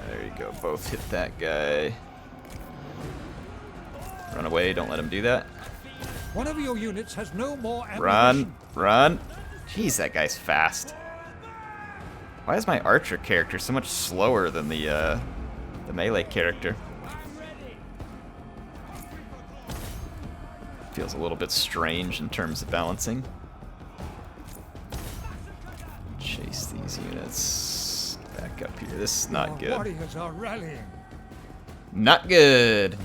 There you go, both hit that guy. Run away, don't let him do that. One of your units has no more ammunition. Run, run. Jeez, that guy's fast. Why is my archer character so much slower than the melee character? Feels a little bit strange in terms of balancing. Chase these units. Back up here. This is not Your good. warriors are rallying. Not good.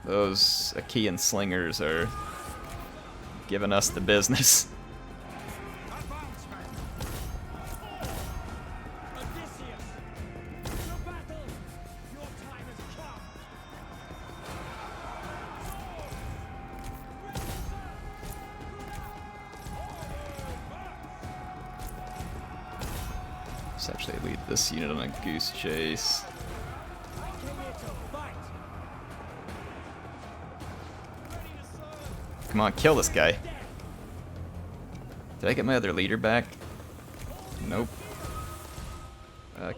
Those Achaean slingers are giving us the business. Let's actually lead this unit on a goose chase. Come on, kill this guy. Did I get my other leader back? Nope.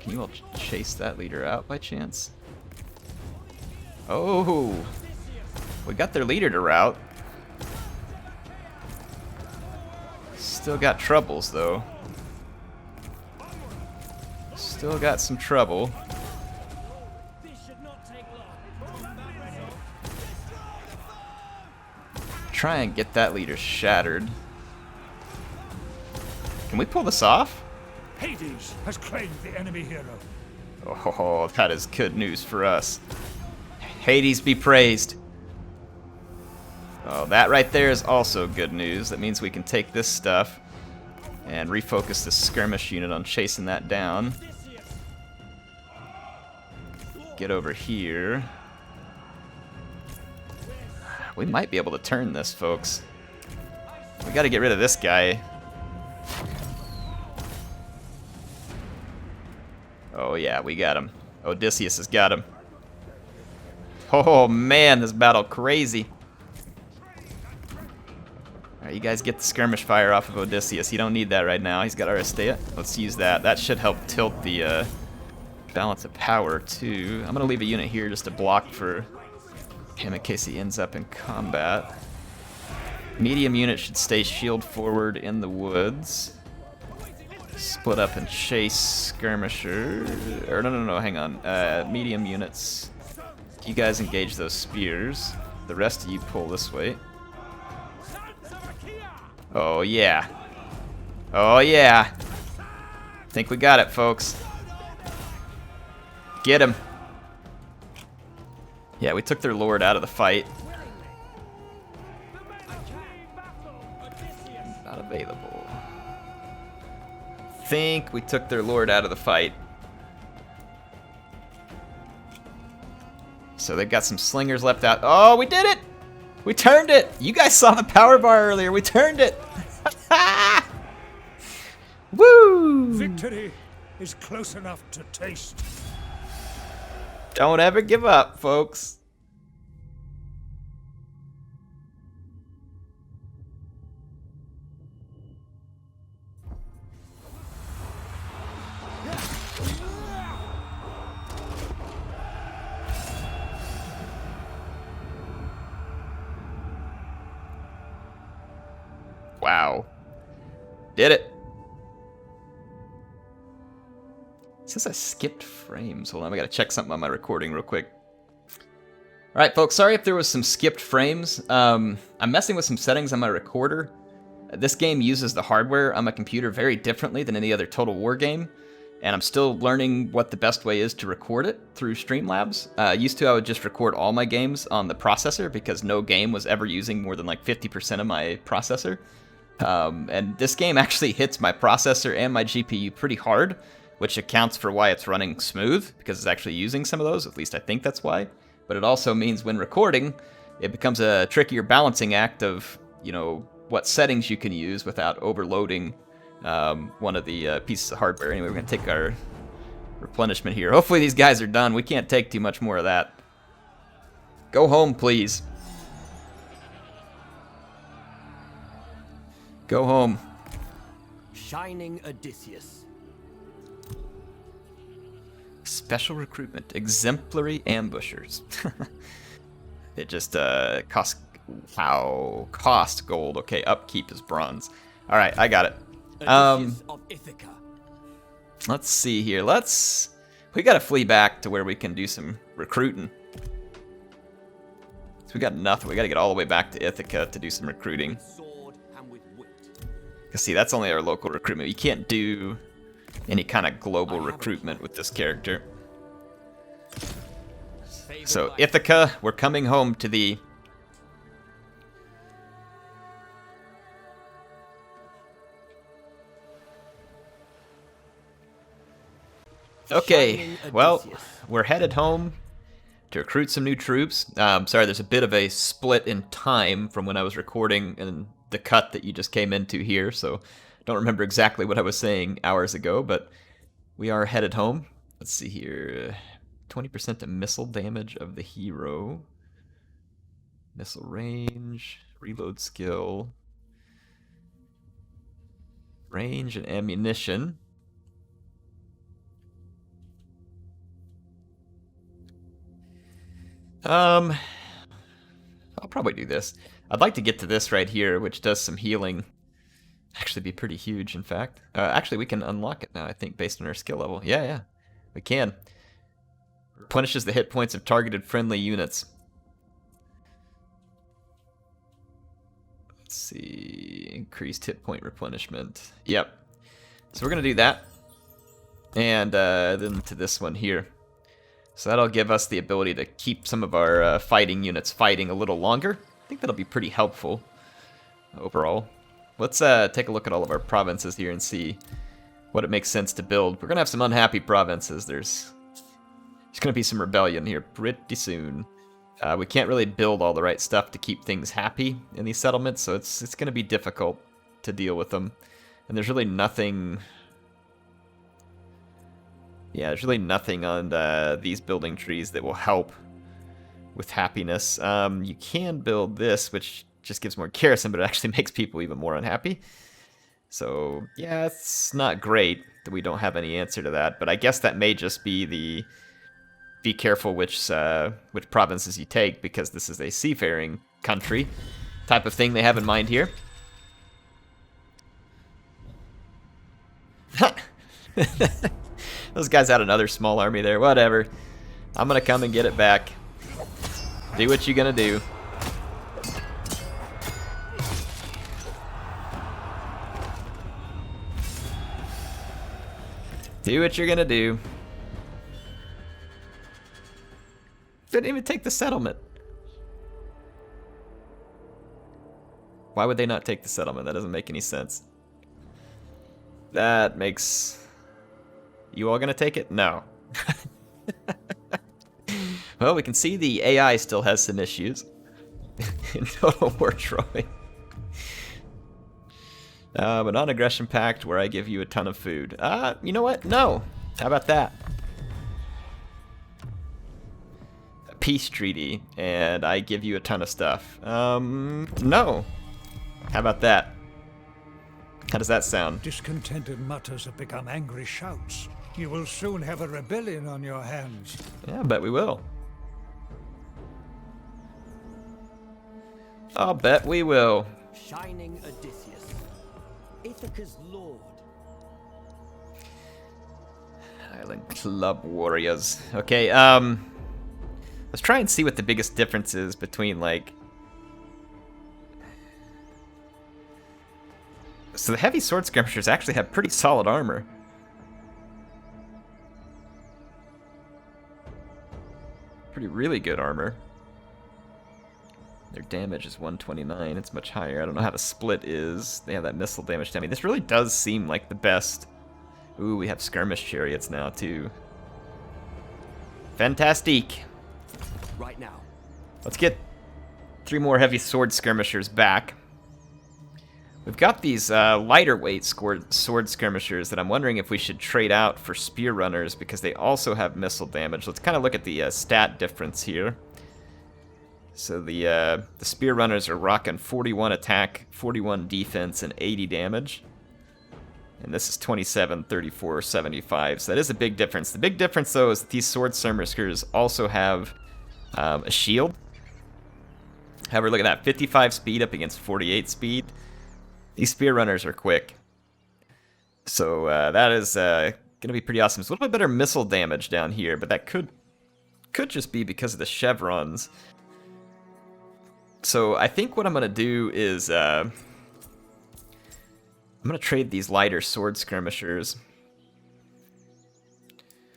Can you all chase that leader out by chance? Oh! We got their leader to rout. Still got troubles, though. Still got some trouble. Try and get that leader shattered. Can we pull this off? Hades has claimed the enemy hero. Oh, that is good news for us. Hades be praised. Oh, that right there is also good news. That means we can take this stuff and refocus the skirmish unit on chasing that down. Get over here. We might be able to turn this, folks. We gotta get rid of this guy. Oh yeah, we got him. Odysseus has got him. Oh man, this battle crazy. Alright, you guys get the skirmish fire off of Odysseus. You don't need that right now. He's got Aristea. Let's use that. That should help tilt the balance of power too. I'm gonna leave a unit here just to block for him in case he ends up in combat. Medium unit should stay shield forward in the woods. Split up and chase skirmisher. Or no, hang on. Medium units. You guys engage those spears. The rest of you pull this way. Oh yeah. Oh yeah. Think we got it, folks. Get him. Yeah, we took their lord out of the fight. Not available. Think we took their lord out of the fight. So they've got some slingers left out. Oh, we did it! We turned it! You guys saw the power bar earlier. We turned it! Woo! Victory is close enough to taste. Don't ever give up, folks. Wow. Did it. It says I skipped frames. Hold on, I gotta check something on my recording real quick. Alright, folks, sorry if there was some skipped frames. I'm messing with some settings on my recorder. This game uses the hardware on my computer very differently than any other Total War game, and I'm still learning what the best way is to record it through Streamlabs. Used to, I would just record all my games on the processor because no game was ever using more than like 50% of my processor. And this game actually hits my processor and my GPU pretty hard, which accounts for why it's running smooth, because it's actually using some of those, at least I think that's why. But it also means when recording, it becomes a trickier balancing act of, you know, what settings you can use without overloading one of the pieces of hardware. Anyway, we're going to take our replenishment here. Hopefully these guys are done. We can't take too much more of that. Go home, please. Go home. Shining Odysseus. Special recruitment. Exemplary ambushers. It just cost gold. Okay, upkeep is bronze. All right, I got it. Odysseus of Ithaca. Let's see here. We got to flee back to where we can do some recruiting. So we got nothing. We got to get all the way back to Ithaca to do some recruiting. Sword and with wit. Cause see, that's only our local recruitment. You can't do any kind of global recruitment with this character. So Ithaca, we're coming home to thee. Okay, well, we're headed home to recruit some new troops. Sorry, there's a bit of a split in time from when I was recording and the cut that you just came into here, so don't remember exactly what I was saying hours ago, but we are headed home. Let's see here. 20% to missile damage of the hero. Missile range, reload skill, range and ammunition. I'll probably do this. I'd like to get to this right here, which does some healing. Actually be pretty huge, in fact. Actually, we can unlock it now, I think, based on our skill level. Yeah, we can. Replenishes the hit points of targeted friendly units. Let's see. Increased hit point replenishment. Yep. So we're going to do that. And then to this one here. So that'll give us the ability to keep some of our fighting units fighting a little longer. I think that'll be pretty helpful overall. Let's take a look at all of our provinces here and see what it makes sense to build. We're going to have some unhappy provinces. There's going to be some rebellion here pretty soon. We can't really build all the right stuff to keep things happy in these settlements, so it's going to be difficult to deal with them. And there's really nothing... Yeah, there's really nothing on these building trees that will help with happiness. You can build this, which just gives more garrison, but it actually makes people even more unhappy. So, yeah, it's not great that we don't have any answer to that, but I guess that may just be the... Be careful which provinces you take, because this is a seafaring country type of thing they have in mind here. Those guys had another small army there. Whatever. I'm gonna come and get it back. Do what you're gonna do. Do what you're gonna do. Didn't even take the settlement. Why would they not take the settlement? That doesn't make any sense. That makes... You all gonna take it? No. Well, we can see the AI still has some issues. In Total War Troy. A non-aggression pact where I give you a ton of food. You know what? No. How about that? A peace treaty, and I give you a ton of stuff. No. How about that? How does that sound? Discontented mutters have become angry shouts. You will soon have a rebellion on your hands. Yeah, I bet we will. I'll bet we will. Shining Odysseus, Ithaca's lord. Island Club Warriors. Okay, let's try and see what the biggest difference is between, like... So the heavy sword skirmishers actually have pretty solid armor. Pretty really good armor. Their damage is 129. It's much higher. I don't know how the split is. They have that missile damage to me. This really does seem like the best. Ooh, we have skirmish chariots now too. Fantastique. Right now. Let's get 3 more heavy sword skirmishers back. We've got these lighter weight sword skirmishers that I'm wondering if we should trade out for spear runners because they also have missile damage. Let's kind of look at the stat difference here. So the spear runners are rocking 41 attack, 41 defense, and 80 damage. And this is 27, 34, 75. So that is a big difference. The big difference, though, is that these sword skirmishers also have a shield. However, look at that. 55 speed up against 48 speed. These spear runners are quick. So that is going to be pretty awesome. It's a little bit better missile damage down here, but that could just be because of the chevrons. So I think what I'm going to do is I'm going to trade these lighter sword skirmishers.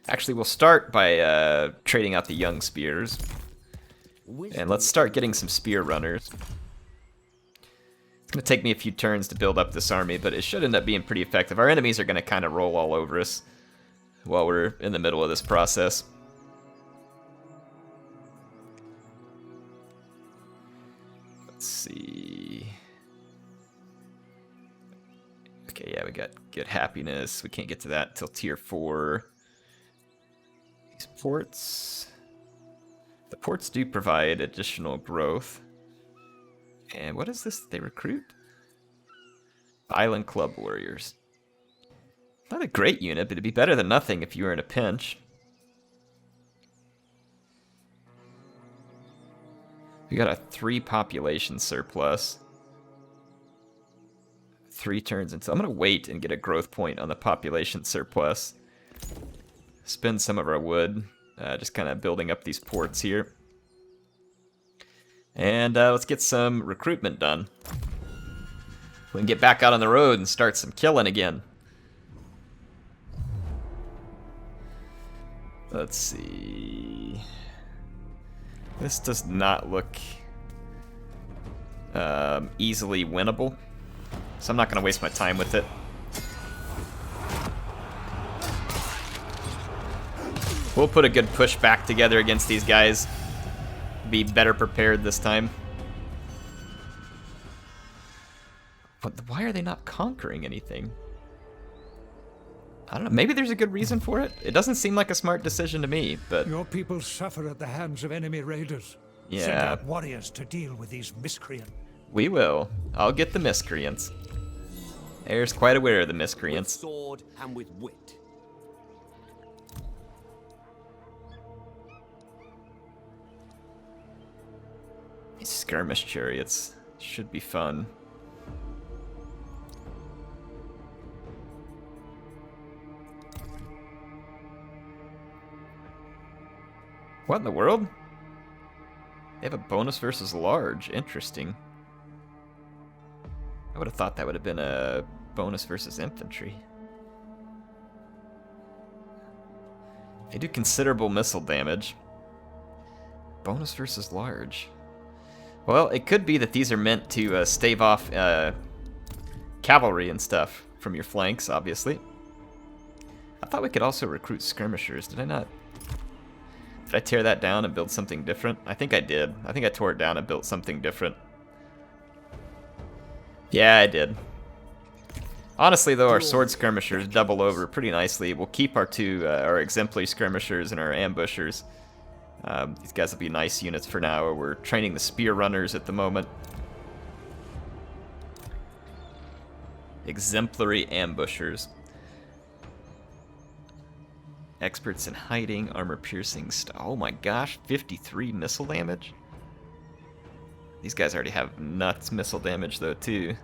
Actually, we'll start by trading out the young spears. And let's start getting some spear runners. It's going to take me a few turns to build up this army, but it should end up being pretty effective. Our enemies are going to kind of roll all over us while we're in the middle of this process. Let's see. Okay, yeah, we got good happiness. We can't get to that till tier 4. These ports. The ports do provide additional growth. And what is this they recruit? Island Club Warriors. Not a great unit, but it'd be better than nothing if you were in a pinch. We got a 3 population surplus. 3 turns until... I'm going to wait and get a growth point on the population surplus. Spend some of our wood. Just kind of building up these ports here. And let's get some recruitment done. We can get back out on the road and start some killing again. Let's see. This does not look easily winnable, so I'm not going to waste my time with it. We'll put a good push back together against these guys. Be better prepared this time. But why are they not conquering anything? I don't know, maybe there's a good reason for it. It doesn't seem like a smart decision to me, but... Your people suffer at the hands of enemy raiders. Yeah. Send out warriors to deal with these miscreants. We will. I'll get the miscreants. Heir's quite aware of the With miscreants. sword and with wit. These skirmish chariots should be fun. What in the world? They have a bonus versus large. Interesting. I would have thought that would have been a bonus versus infantry. They do considerable missile damage. Bonus versus large. Well, it could be that these are meant to stave off cavalry and stuff from your flanks, obviously. I thought we could also recruit skirmishers. Did I not? Did I tear that down and build something different? I think I did. I think I tore it down and built something different. Yeah, I did. Honestly, though, our sword skirmishers double over pretty nicely. We'll keep our 2 our exemplary skirmishers and our ambushers. These guys will be nice units for now. We're training the spear runners at the moment. Exemplary ambushers. Experts in hiding, armor piercing. Oh my gosh, 53 missile damage? These guys already have nuts missile damage though too.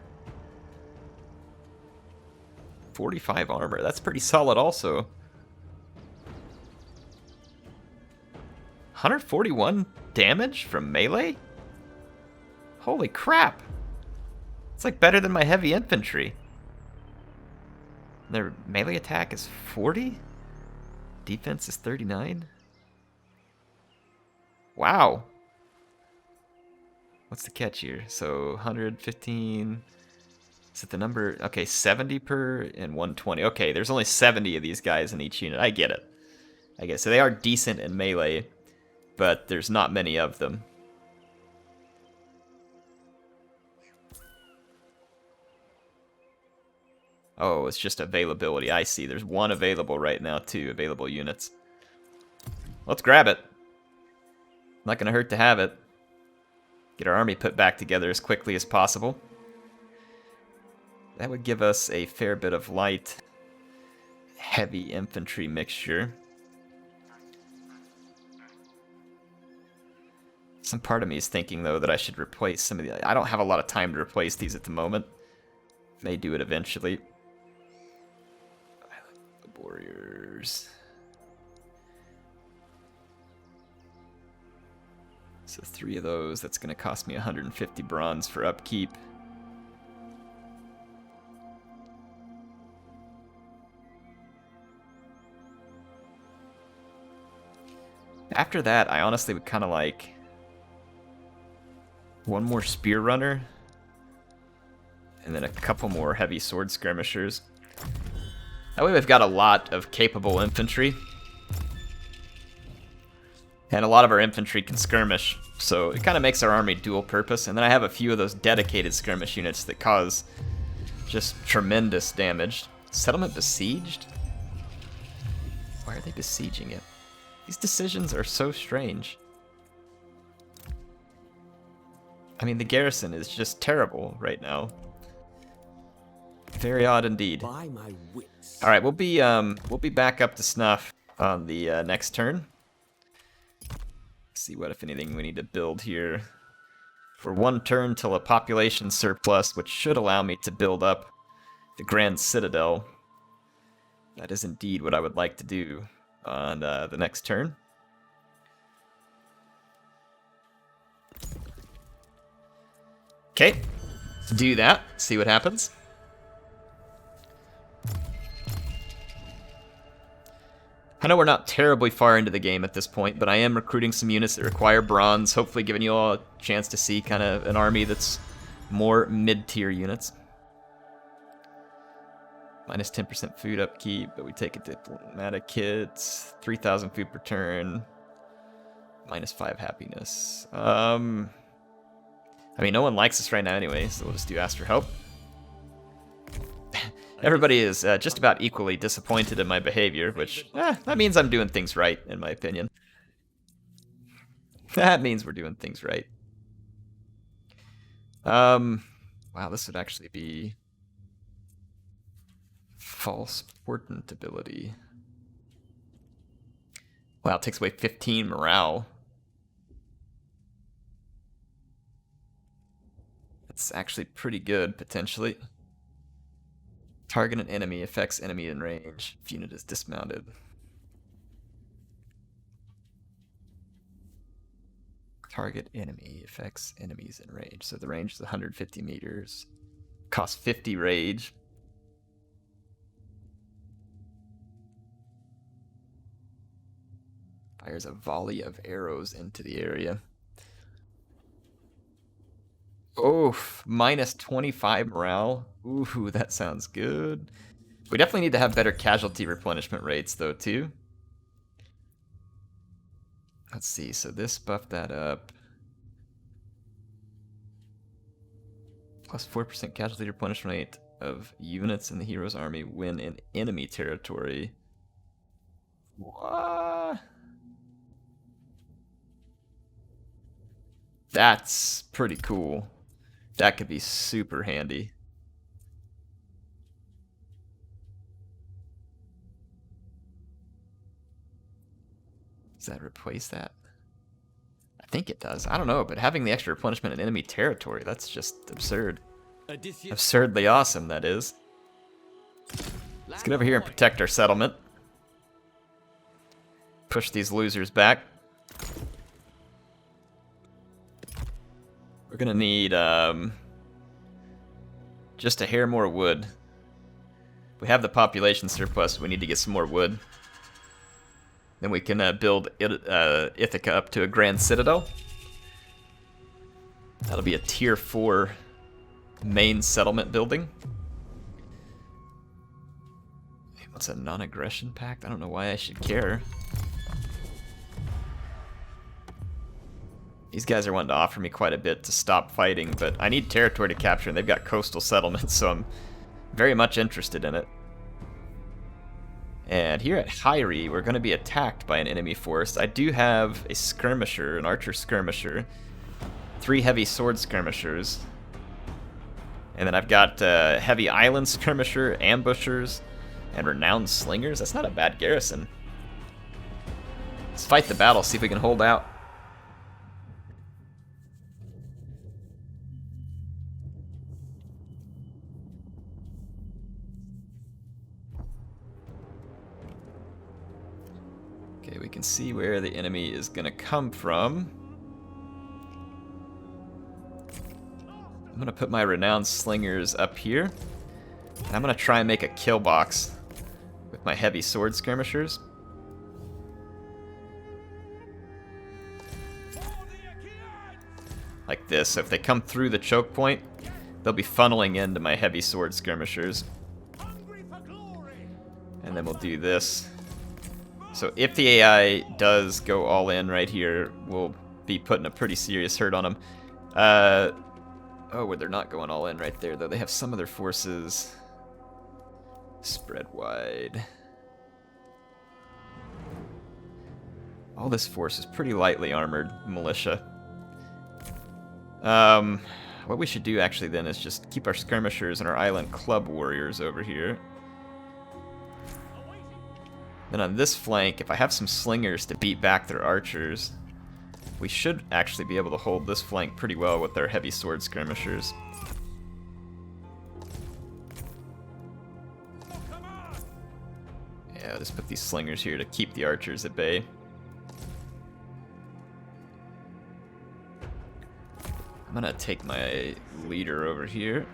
45 armor, that's pretty solid also. 141 damage from melee? Holy crap! It's like better than my heavy infantry. Their melee attack is 40? Defense is 39? Wow. What's the catch here? So 115... Is it the number? Okay, 70 per and 120. Okay, there's only 70 of these guys in each unit. I get it. I guess. So they are decent in melee, but there's not many of them. Oh, it's just availability. I see. There's 1 available right now, 2 available units. Let's grab it. Not going to hurt to have it. Get our army put back together as quickly as possible. That would give us a fair bit of light, heavy infantry mixture. Some part of me is thinking, though, that I should replace some of the... I don't have a lot of time to replace these at the moment. May do it eventually. Warriors. So 3 of those, that's going to cost me 150 bronze for upkeep. After that, I honestly would kind of like 1 more spear runner and then a couple more heavy sword skirmishers. That way we've got a lot of capable infantry. And a lot of our infantry can skirmish, so it kind of makes our army dual purpose. And then I have a few of those dedicated skirmish units that cause Just tremendous damage. Settlement besieged? Why are they besieging it? These decisions are so strange. I mean, the garrison is just terrible right now. Very odd indeed. By my wits. All right, we'll be back up to snuff on the next turn. See what, if anything, we need to build here for one turn till a population surplus, which should allow me to build up the Grand Citadel. That is indeed what I would like to do on the next turn. Okay, let's do that, see what happens. I know we're not terribly far into the game at this point, but I am recruiting some units that require bronze, hopefully giving you all a chance to see kind of an army that's more mid-tier units. Minus 10% food upkeep, but we take a diplomatic kit, 3,000 food per turn, minus 5 happiness. I mean, no one likes us right now anyway, so we'll just do ask for help. Everybody is just about equally disappointed in my behavior, which, that means I'm doing things right, in my opinion. That means we're doing things right. Wow, this would actually be false portent ability. Wow, it takes away 15 morale. That's actually pretty good, potentially. Target an enemy, affects enemy in range if unit is dismounted. Target enemy, affects enemies in range. So the range is 150 meters. Costs 50 rage. Fires a volley of arrows into the area. Oof, minus 25 morale. Ooh, that sounds good. We definitely need to have better casualty replenishment rates, though, too. Let's see, so this buffed that up. Plus 4% casualty replenishment rate of units in the hero's army when in enemy territory. What? That's pretty cool. That could be super handy. Does that replace that? I think it does. I don't know, but having the extra replenishment in enemy territory, that's just absurd. Odysseus. Absurdly awesome, that is. Let's get over here and protect our settlement. Push these losers back. We're gonna need just a hair more wood. We have the population surplus, we need to get some more wood. Then we can build Ithaca up to a Grand Citadel. That'll be a tier 4 main settlement building. What's a non-aggression pact? I don't know why I should care. These guys are wanting to offer me quite a bit to stop fighting, but I need territory to capture, and they've got coastal settlements, so I'm very much interested in it. And here at Hyrie, we're going to be attacked by an enemy force. I do have a skirmisher, an archer skirmisher, 3 heavy sword skirmishers, and then I've got heavy island skirmisher, ambushers, and renowned slingers. That's not a bad garrison. Let's fight the battle, see if we can hold out. Okay, we can see where the enemy is going to come from. I'm going to put my renowned slingers up here. And I'm going to try and make a kill box with my heavy sword skirmishers. Like this. So if they come through the choke point, they'll be funneling into my heavy sword skirmishers. And then we'll do this. So if the AI does go all in right here, we'll be putting a pretty serious hurt on them. Oh, where they're not going all in right there, though. They have some of their forces spread wide. All this force is pretty lightly armored militia. What we should do actually then is just keep our skirmishers and our island club warriors over here. Then on this flank, if I have some slingers to beat back their archers, we should actually be able to hold this flank pretty well with our heavy sword skirmishers. Yeah, just put these slingers here to keep the archers at bay. I'm gonna take my leader over here.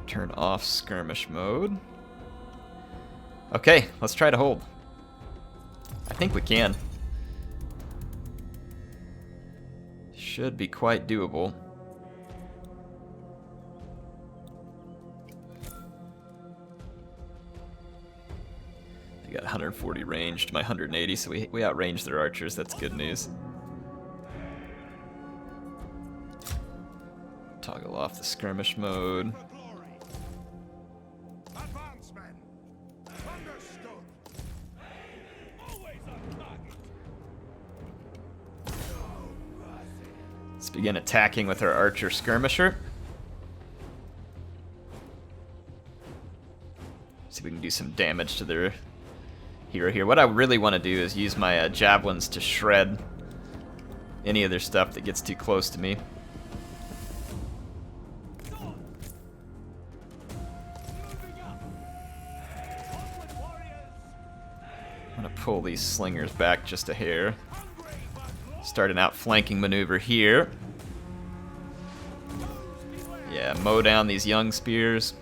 Turn off skirmish mode. Okay, let's try to hold. I think we can. Should be quite doable. They got 140 ranged, my 180, so we outranged their archers. That's good news. Toggle off the skirmish mode. Let's begin attacking with our archer skirmisher. See if we can do some damage to their hero here. What I really want to do is use my javelins to shred any of their stuff that gets too close to me. I'm gonna pull these slingers back just a hair. Start an outflanking maneuver here. Yeah, mow down these young spears.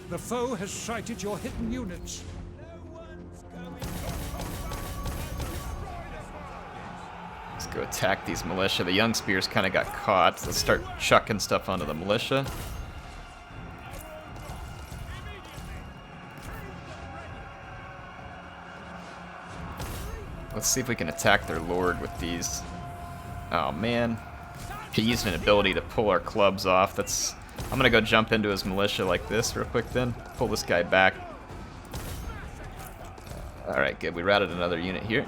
The foe has sighted your hidden units. Let's go attack these militia. The young spears kind of got caught. Let's start chucking stuff onto the militia. Let's see if we can attack their lord with these. Oh man. He used an ability to pull our clubs off. That's. I'm gonna go jump into his militia like this real quick then. Pull this guy back. Alright, good. We routed another unit here.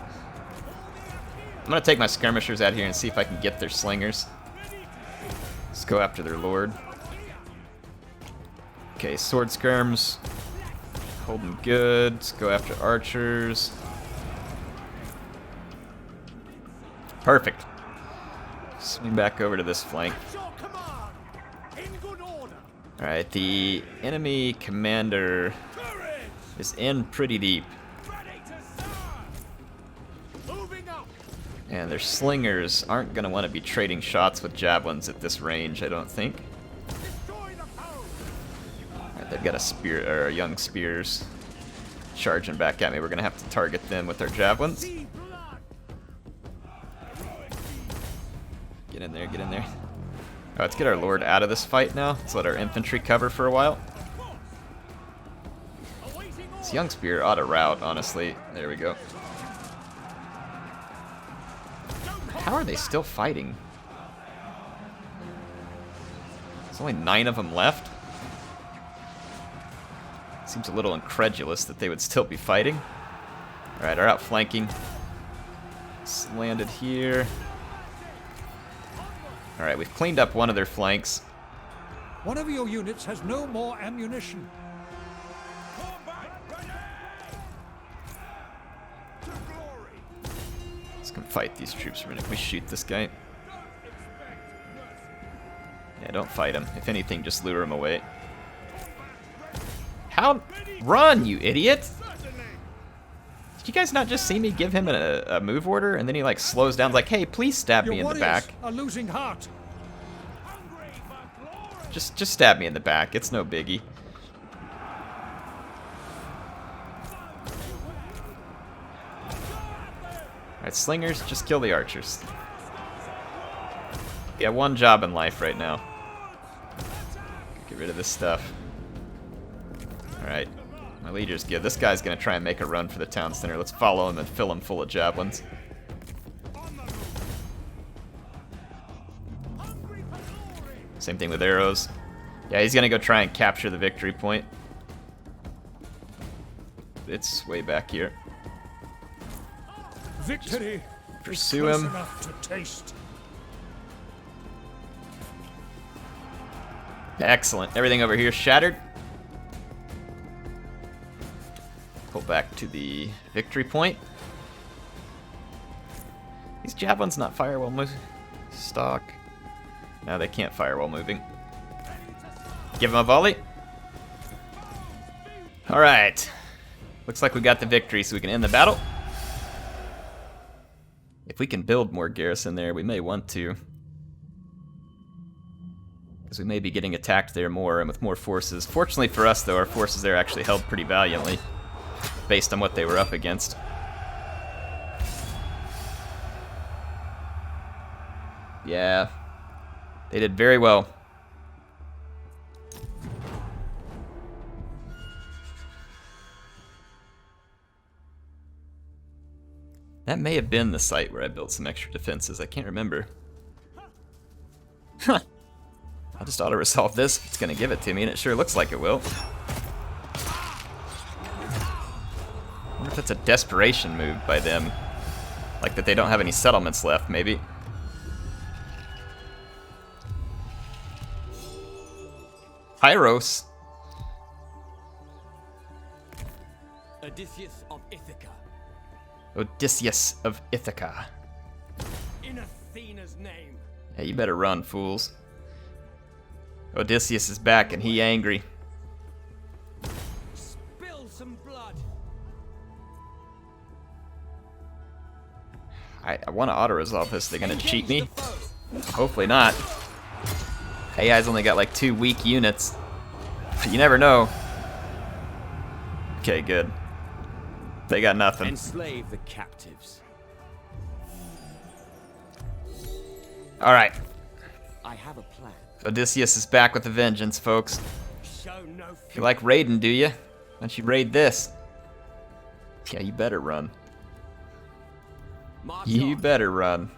I'm gonna take my skirmishers out here and see if I can get their slingers. Let's go after their lord. Okay, sword skirms. Hold them good. Let's go after archers. Perfect. Swing back over to this flank. Alright, the enemy commander is in pretty deep. And their slingers aren't going to want to be trading shots with javelins at this range, I don't think. Alright, they've got a spear, or young spears charging back at me. We're going to have to target them with our javelins. Get in there, get in there. Oh, let's get our lord out of this fight now. Let's let our infantry cover for a while. This young spear ought to rout, honestly. There we go. How are they still fighting? There's only 9 of them left. Seems a little incredulous that they would still be fighting. Alright, our outflanking. It's landed here. Alright, we've cleaned up one of their flanks. One of your units has no more ammunition. Let's come fight these troops. If we shoot this guy. Yeah, don't fight him. If anything, just lure him away. How? Run, you idiot! Did you guys not just see me give him a move order, and then he like slows down, like, hey, please stab me in the back. Are losing heart. Just stab me in the back. It's no biggie. Alright, slingers, just kill the archers. Yeah, one job in life right now. Get rid of this stuff. Alright. My leader's good. This guy's gonna try and make a run for the town center. Let's follow him and fill him full of javelins. Same thing with arrows. Yeah, he's gonna go try and capture the victory point. It's way back here. Victory. Pursue is close him. enough to taste. Excellent. Everything over here shattered. Pull back to the victory point. These javelins not fire while moving. Stock. No, they can't fire while moving. Give him a volley. Alright. Looks like we got the victory, so we can end the battle. If we can build more garrison there, we may want to. Because we may be getting attacked there more and with more forces. Fortunately for us, though, our forces there actually held pretty valiantly, based on what they were up against. Yeah, they did very well. That may have been the site where I built some extra defenses. I can't remember. Huh. I'll just auto-resolve this if it's going to give it to me, and it sure looks like it will. I wonder if that's a desperation move by them. Like that they don't have any settlements left, maybe. Hyros. Odysseus of Ithaca. Odysseus of Ithaca. In Athena's name. Yeah, you better run, fools. Odysseus is back and he angry. Spill some blood. I want to auto-resolve this. They're going to cheat me? Hopefully not. AI's only got like 2 weak units. But you never know. Okay, good. They got nothing. Enslave the captives. Alright. I have a plan. Odysseus is back with a vengeance, folks. Show no fear. You like raiding, do you? Why don't you raid this? Yeah, you better run. March You on. better run.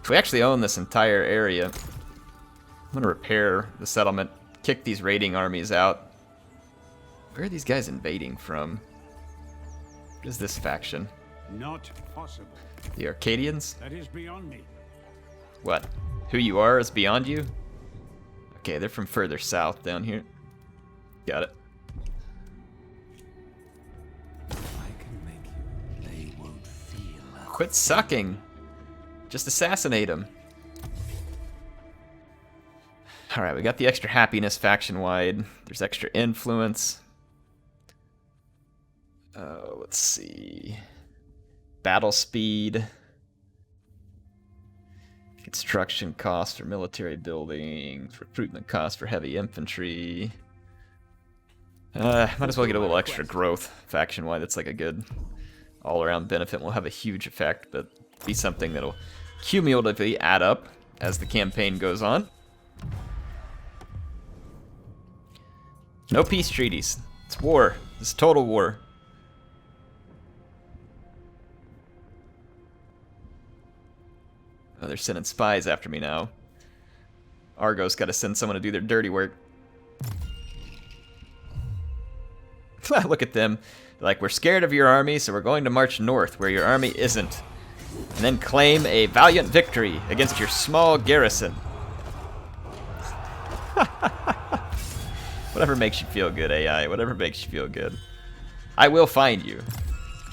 If we actually own this entire area, I'm gonna repair the settlement, kick these raiding armies out. Where are these guys invading from? What is this faction? Not possible. The Arcadians? That is beyond me. What? Who you are is beyond you? Okay, they're from further south down here. Got it. I can make you. They won't feel. Quit sucking. Just assassinate him. Alright, we got the extra happiness faction-wide. There's extra influence. Let's see. Battle speed. Construction costs for military buildings. Recruitment costs for heavy infantry. Might as well get a little extra growth faction-wide. That's like a good all-around benefit. Will have a huge effect, but be something that'll cumulatively add up as the campaign goes on. No peace treaties. It's war. It's total war. Oh, they're sending spies after me now. Argos got to send someone to do their dirty work. Look at them. They're like, we're scared of your army, so we're going to march north where your army isn't. And then claim a valiant victory against your small garrison. Whatever makes you feel good, AI. Whatever makes you feel good. I will find you.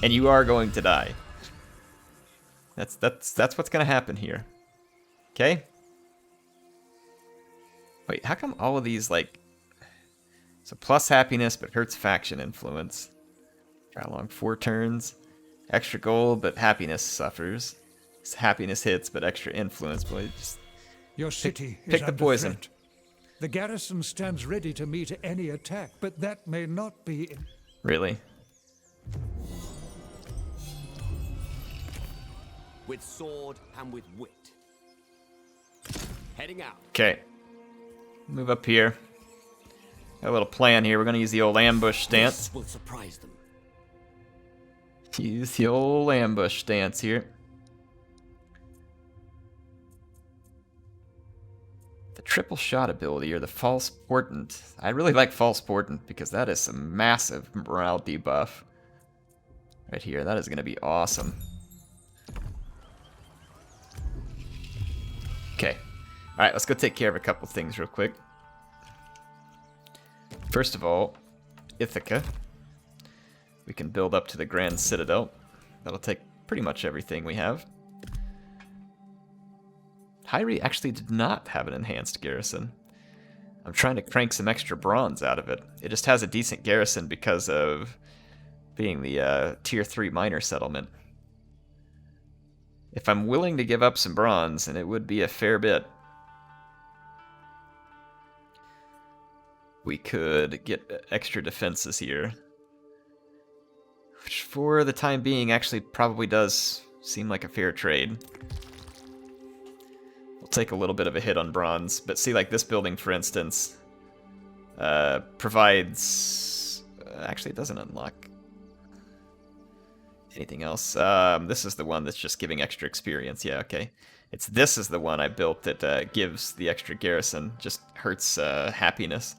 And you are going to die. That's what's gonna happen here. Okay? Wait, how come all of these, like... So plus happiness, but hurts faction influence. Try along 4 turns. Extra gold, but happiness suffers. Happiness hits, but extra influence. Boy, just Your city is pick the under poison. threat. The garrison stands ready to meet any attack, but that may not be... Really? With sword and with wit. Heading out. Okay. Move up here. Got a little plan here. We're going to use the old ambush stance. This will surprise them. Use the old ambush stance here. The triple shot ability, or the false portent. I really like false portent because that is some massive morale debuff. Right here, that is going to be awesome. Okay. Alright, let's go take care of a couple things real quick. First of all, Ithaca. We can build up to the Grand Citadel. That'll take pretty much everything we have. Hyrie actually did not have an enhanced garrison. I'm trying to crank some extra bronze out of it. It just has a decent garrison because of being the tier 3 minor settlement. If I'm willing to give up some bronze, and it would be a fair bit, we could get extra defenses here. Which for the time being actually probably does seem like a fair trade. We'll take a little bit of a hit on bronze, but see, like this building, for instance, provides... actually, it doesn't unlock anything else. This is the one that's just giving extra experience. Yeah, okay. This is the one I built that gives the extra garrison. Just hurts happiness.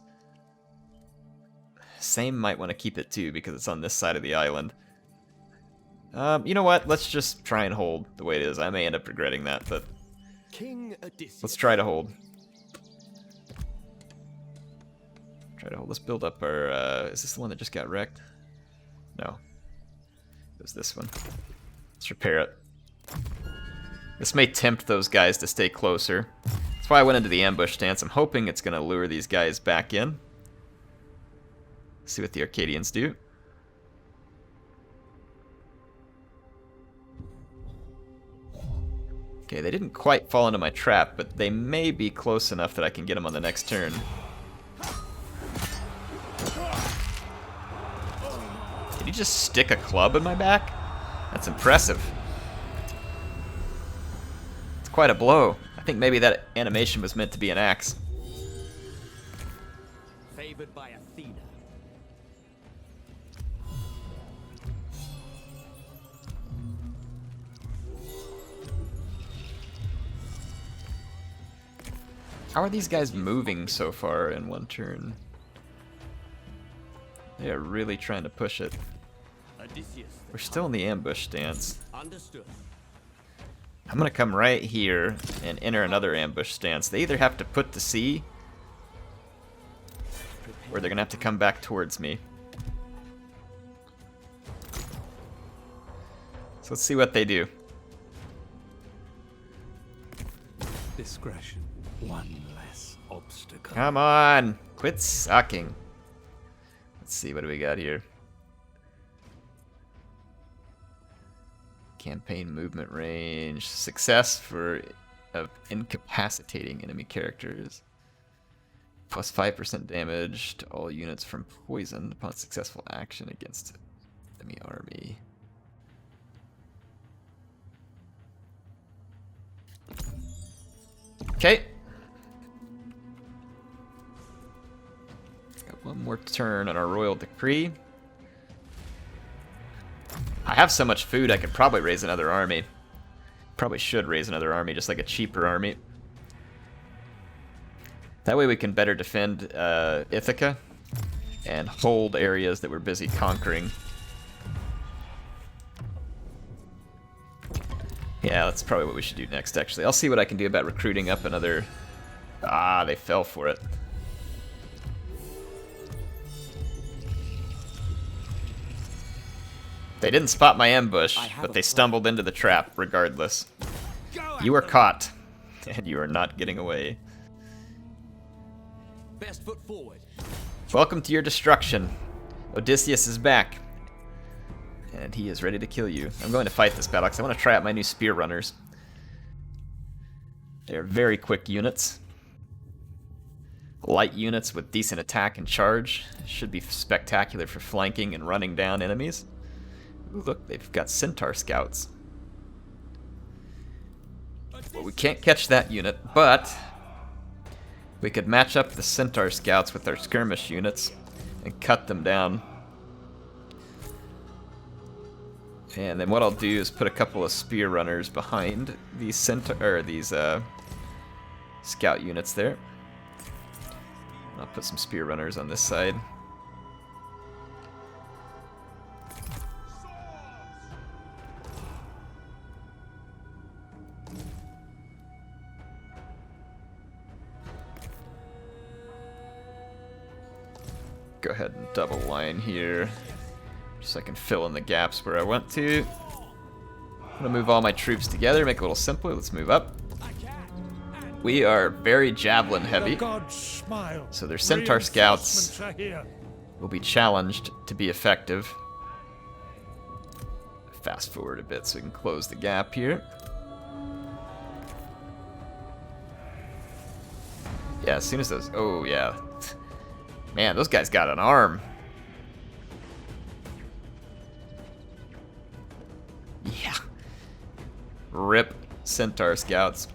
Same might want to keep it too because it's on this side of the island. You know what? Let's just try and hold the way it is. I may end up regretting that, but King Odysseus. let's try to hold. Try to hold. Let's build up our... is this the one that just got wrecked? No. It was this one. Let's repair it. This may tempt those guys to stay closer. That's why I went into the ambush stance. I'm hoping it's going to lure these guys back in. See what the Arcadians do. Okay, they didn't quite fall into my trap, but they may be close enough that I can get them on the next turn. Did he just stick a club in my back? That's impressive. It's quite a blow. I think maybe that animation was meant to be an axe. Favored by Athena. How are these guys moving so far in one turn? They are really trying to push it. Odysseus. We're still in the ambush stance. Understood. I'm gonna come right here and enter another ambush stance. They either have to put to sea, or they're gonna have to come back towards me. So let's see what they do. Discretion. One less obstacle. Come on! Quit sucking. Let's see, what do we got here? Campaign movement range. Success for incapacitating enemy characters. Plus 5% damage to all units from poison upon successful action against enemy army. Okay. Got one more turn on our royal decree. I have so much food I could probably raise another army. Probably should raise another army, just like a cheaper army. That way we can better defend Ithaca and hold areas that we're busy conquering. Yeah, that's probably what we should do next, actually. I'll see what I can do about recruiting up another... Ah, they fell for it. They didn't spot my ambush, but they stumbled into the trap regardless. You are caught, and you are not getting away. Best foot forward. Welcome to your destruction. Odysseus is back. And he is ready to kill you. I'm going to fight this battle because I want to try out my new spear runners. They're very quick units. Light units with decent attack and charge. Should be spectacular for flanking and running down enemies. Ooh, look, they've got centaur scouts. Well, we can't catch that unit, but We could match up the Centaur scouts with our skirmish units and cut them down. And then what I'll do is put a couple of spear runners behind these scout units there. I'll put some spear runners on this side. Go ahead and double line here, just so I can fill in the gaps where I want to. I'm gonna move all my troops together, make it a little simpler. Let's move up. We are very javelin heavy, so their Centaur scouts will be challenged to be effective. Fast forward a bit so we can close the gap here. Yeah, as soon as those... Oh, yeah. Man, those guys got an arm. Yeah. Rip Centaur scouts.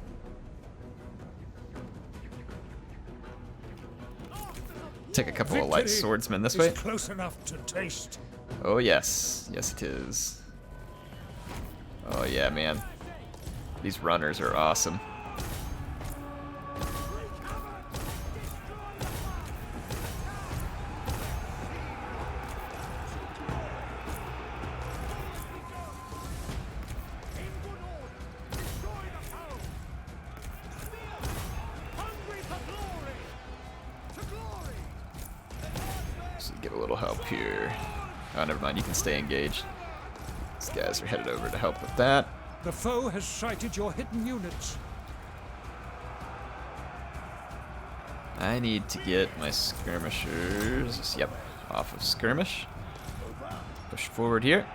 Take a couple of light swordsmen this way. Close enough to taste. Oh yes, yes it is. Oh yeah, man. These runners are awesome. Get a little help here. Oh, never mind. You can stay engaged. These guys are headed over to help with that. The foe has sighted your hidden units. I need to get my skirmishers. Yep, off of skirmish. Push forward here.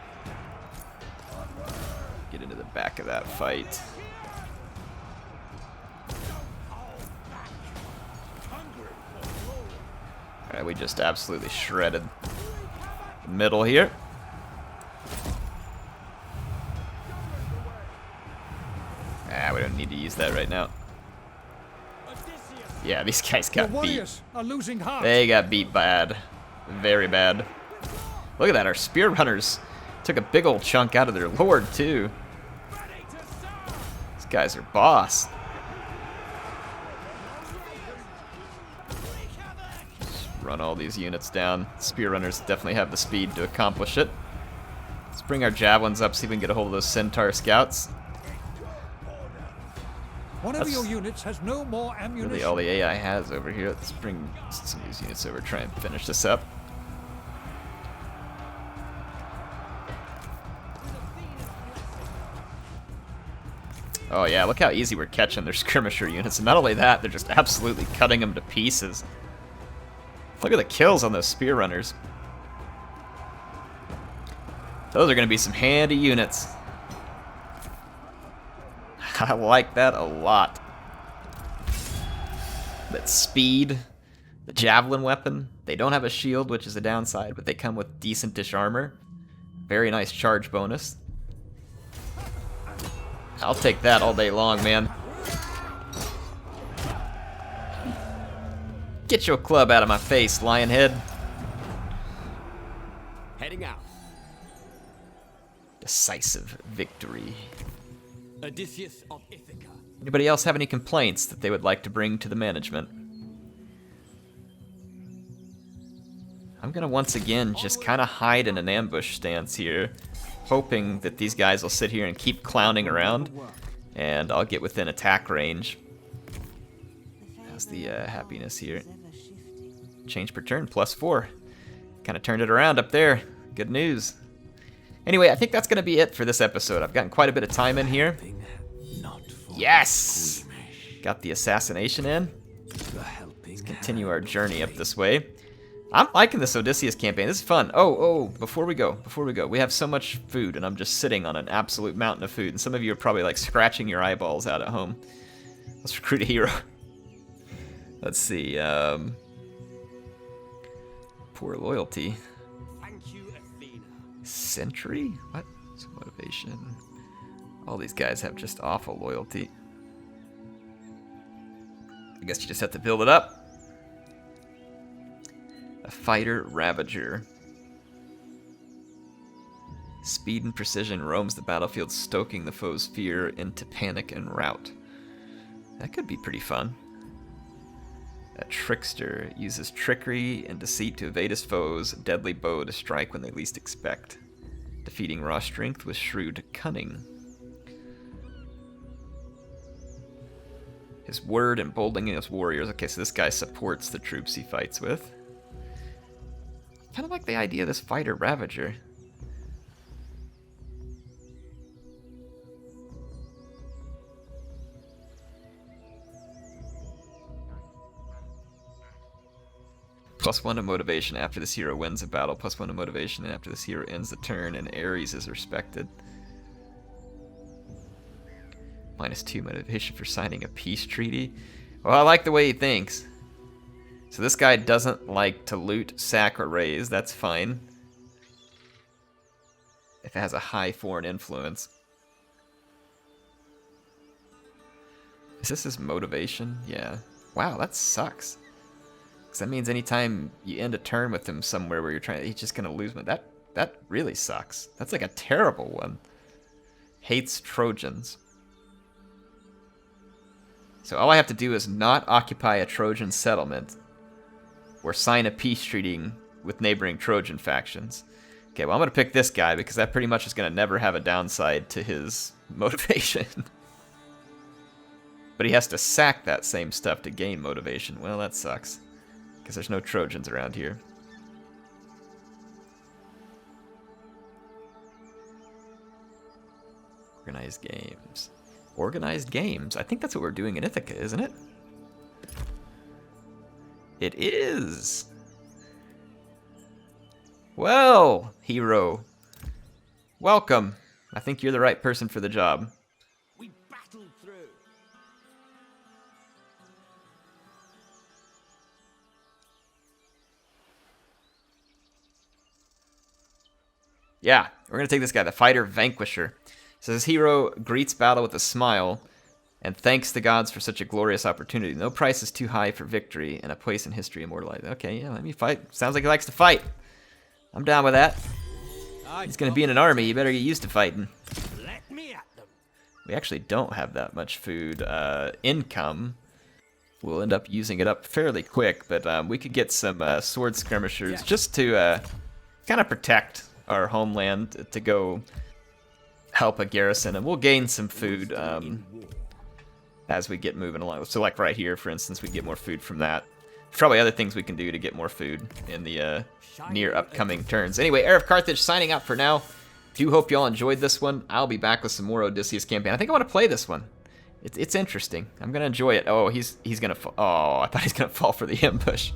Get into the back of that fight. Alright, we just absolutely shredded the middle here. Ah, we don't need to use that right now. Yeah, these guys got beat. Are losing heart. They got beat bad. Very bad. Look at that, our spear runners took a big old chunk out of their lord, too. These guys are boss. Run all these units down. Spear runners definitely have the speed to accomplish it. Let's bring our javelins up, see if we can get a hold of those Centaur scouts. One of your units has no more ammunition. Really all the AI has over here. Let's bring some of these units over, try and finish this up. Oh yeah, look how easy we're catching their skirmisher units. And not only that, they're just absolutely cutting them to pieces. Look at the kills on those spear runners. Those are going to be some handy units. I like that a lot. That speed, the javelin weapon. They don't have a shield, which is a downside, but they come with decent-ish armor. Very nice charge bonus. I'll take that all day long, man. Get your club out of my face, Lionhead. Heading out. Decisive victory. Odysseus of Ithaca. Anybody else have any complaints that they would like to bring to the management? I'm gonna once again just kind of hide in an ambush stance here, hoping that these guys will sit here and keep clowning around, and I'll get within attack range. How's the happiness here? Change per turn, +4. Kind of turned it around up there. Good news. Anyway, I think that's going to be it for this episode. I've gotten quite a bit of time in here. Yes! Got the assassination in. Let's continue our journey up this way. I'm liking this Odysseus campaign. This is fun. Oh, before we go, we have so much food, and I'm just sitting on an absolute mountain of food. And some of you are probably like scratching your eyeballs out at home. Let's recruit a hero. Let's see. Poor loyalty. Thank you, Athena. Sentry? What? Motivation. All these guys have just awful loyalty. guess you just have to build it up. A fighter ravager. Speed and precision roams the battlefield, stoking the foe's fear into panic and rout. That could be pretty fun. A trickster uses trickery and deceit to evade his foes, a deadly bow to strike when they least expect. Defeating raw strength with shrewd cunning. His word emboldening his warriors. Okay, so this guy supports the troops he fights with. Kind of like the idea of this fighter ravager. +1 to motivation after this hero wins a battle. +1 to motivation, and after this hero ends the turn, and Ares is respected. -2 motivation for signing a peace treaty. Well, I like the way he thinks. So this guy doesn't like to loot, sack, or raise. That's fine. If it has a high foreign influence. Is this his motivation? Yeah. Wow, that sucks. Because that means anytime you end a turn with him somewhere where you're trying, he's just gonna lose. That really sucks. That's like a terrible one. Hates Trojans. So all I have to do is not occupy a Trojan settlement or sign a peace treaty with neighboring Trojan factions. Okay, well I'm gonna pick this guy because that pretty much is gonna never have a downside to his motivation. But he has to sack that same stuff to gain motivation. Well, that sucks. Because there's no Trojans around here. Organized games. Organized games? I think that's what we're doing in Ithaca, isn't it? It is! Well, hero. Welcome. I think you're the right person for the job. We battled through. Yeah, we're going to take this guy, the Fighter Vanquisher. So this hero greets battle with a smile and thanks the gods for such a glorious opportunity. No price is too high for victory and a place in history immortalized. Okay, yeah, let me fight. Sounds like he likes to fight. I'm down with that. He's going to be in an army. You better get used to fighting. Let me at them. We actually don't have that much food income. We'll end up using it up fairly quick, but we could get some sword skirmishers just to kind of protect our homeland, to go help a garrison, and we'll gain some food as we get moving along. So like right here, for instance, we get more food from that. There's probably other things we can do to get more food in the near upcoming turns. Anyway, HeirofCarthage signing out for now. Do hope y'all enjoyed this one. I'll be back with some more Odysseus campaign. I think I want to play this one. It's interesting. I'm gonna enjoy it. Oh, he's gonna fall. Oh, I thought he's gonna fall for the ambush.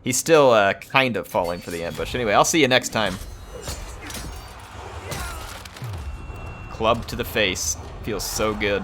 He's still kind of falling for the ambush. Anyway, I'll see you next time. Club to the face. Feels so good.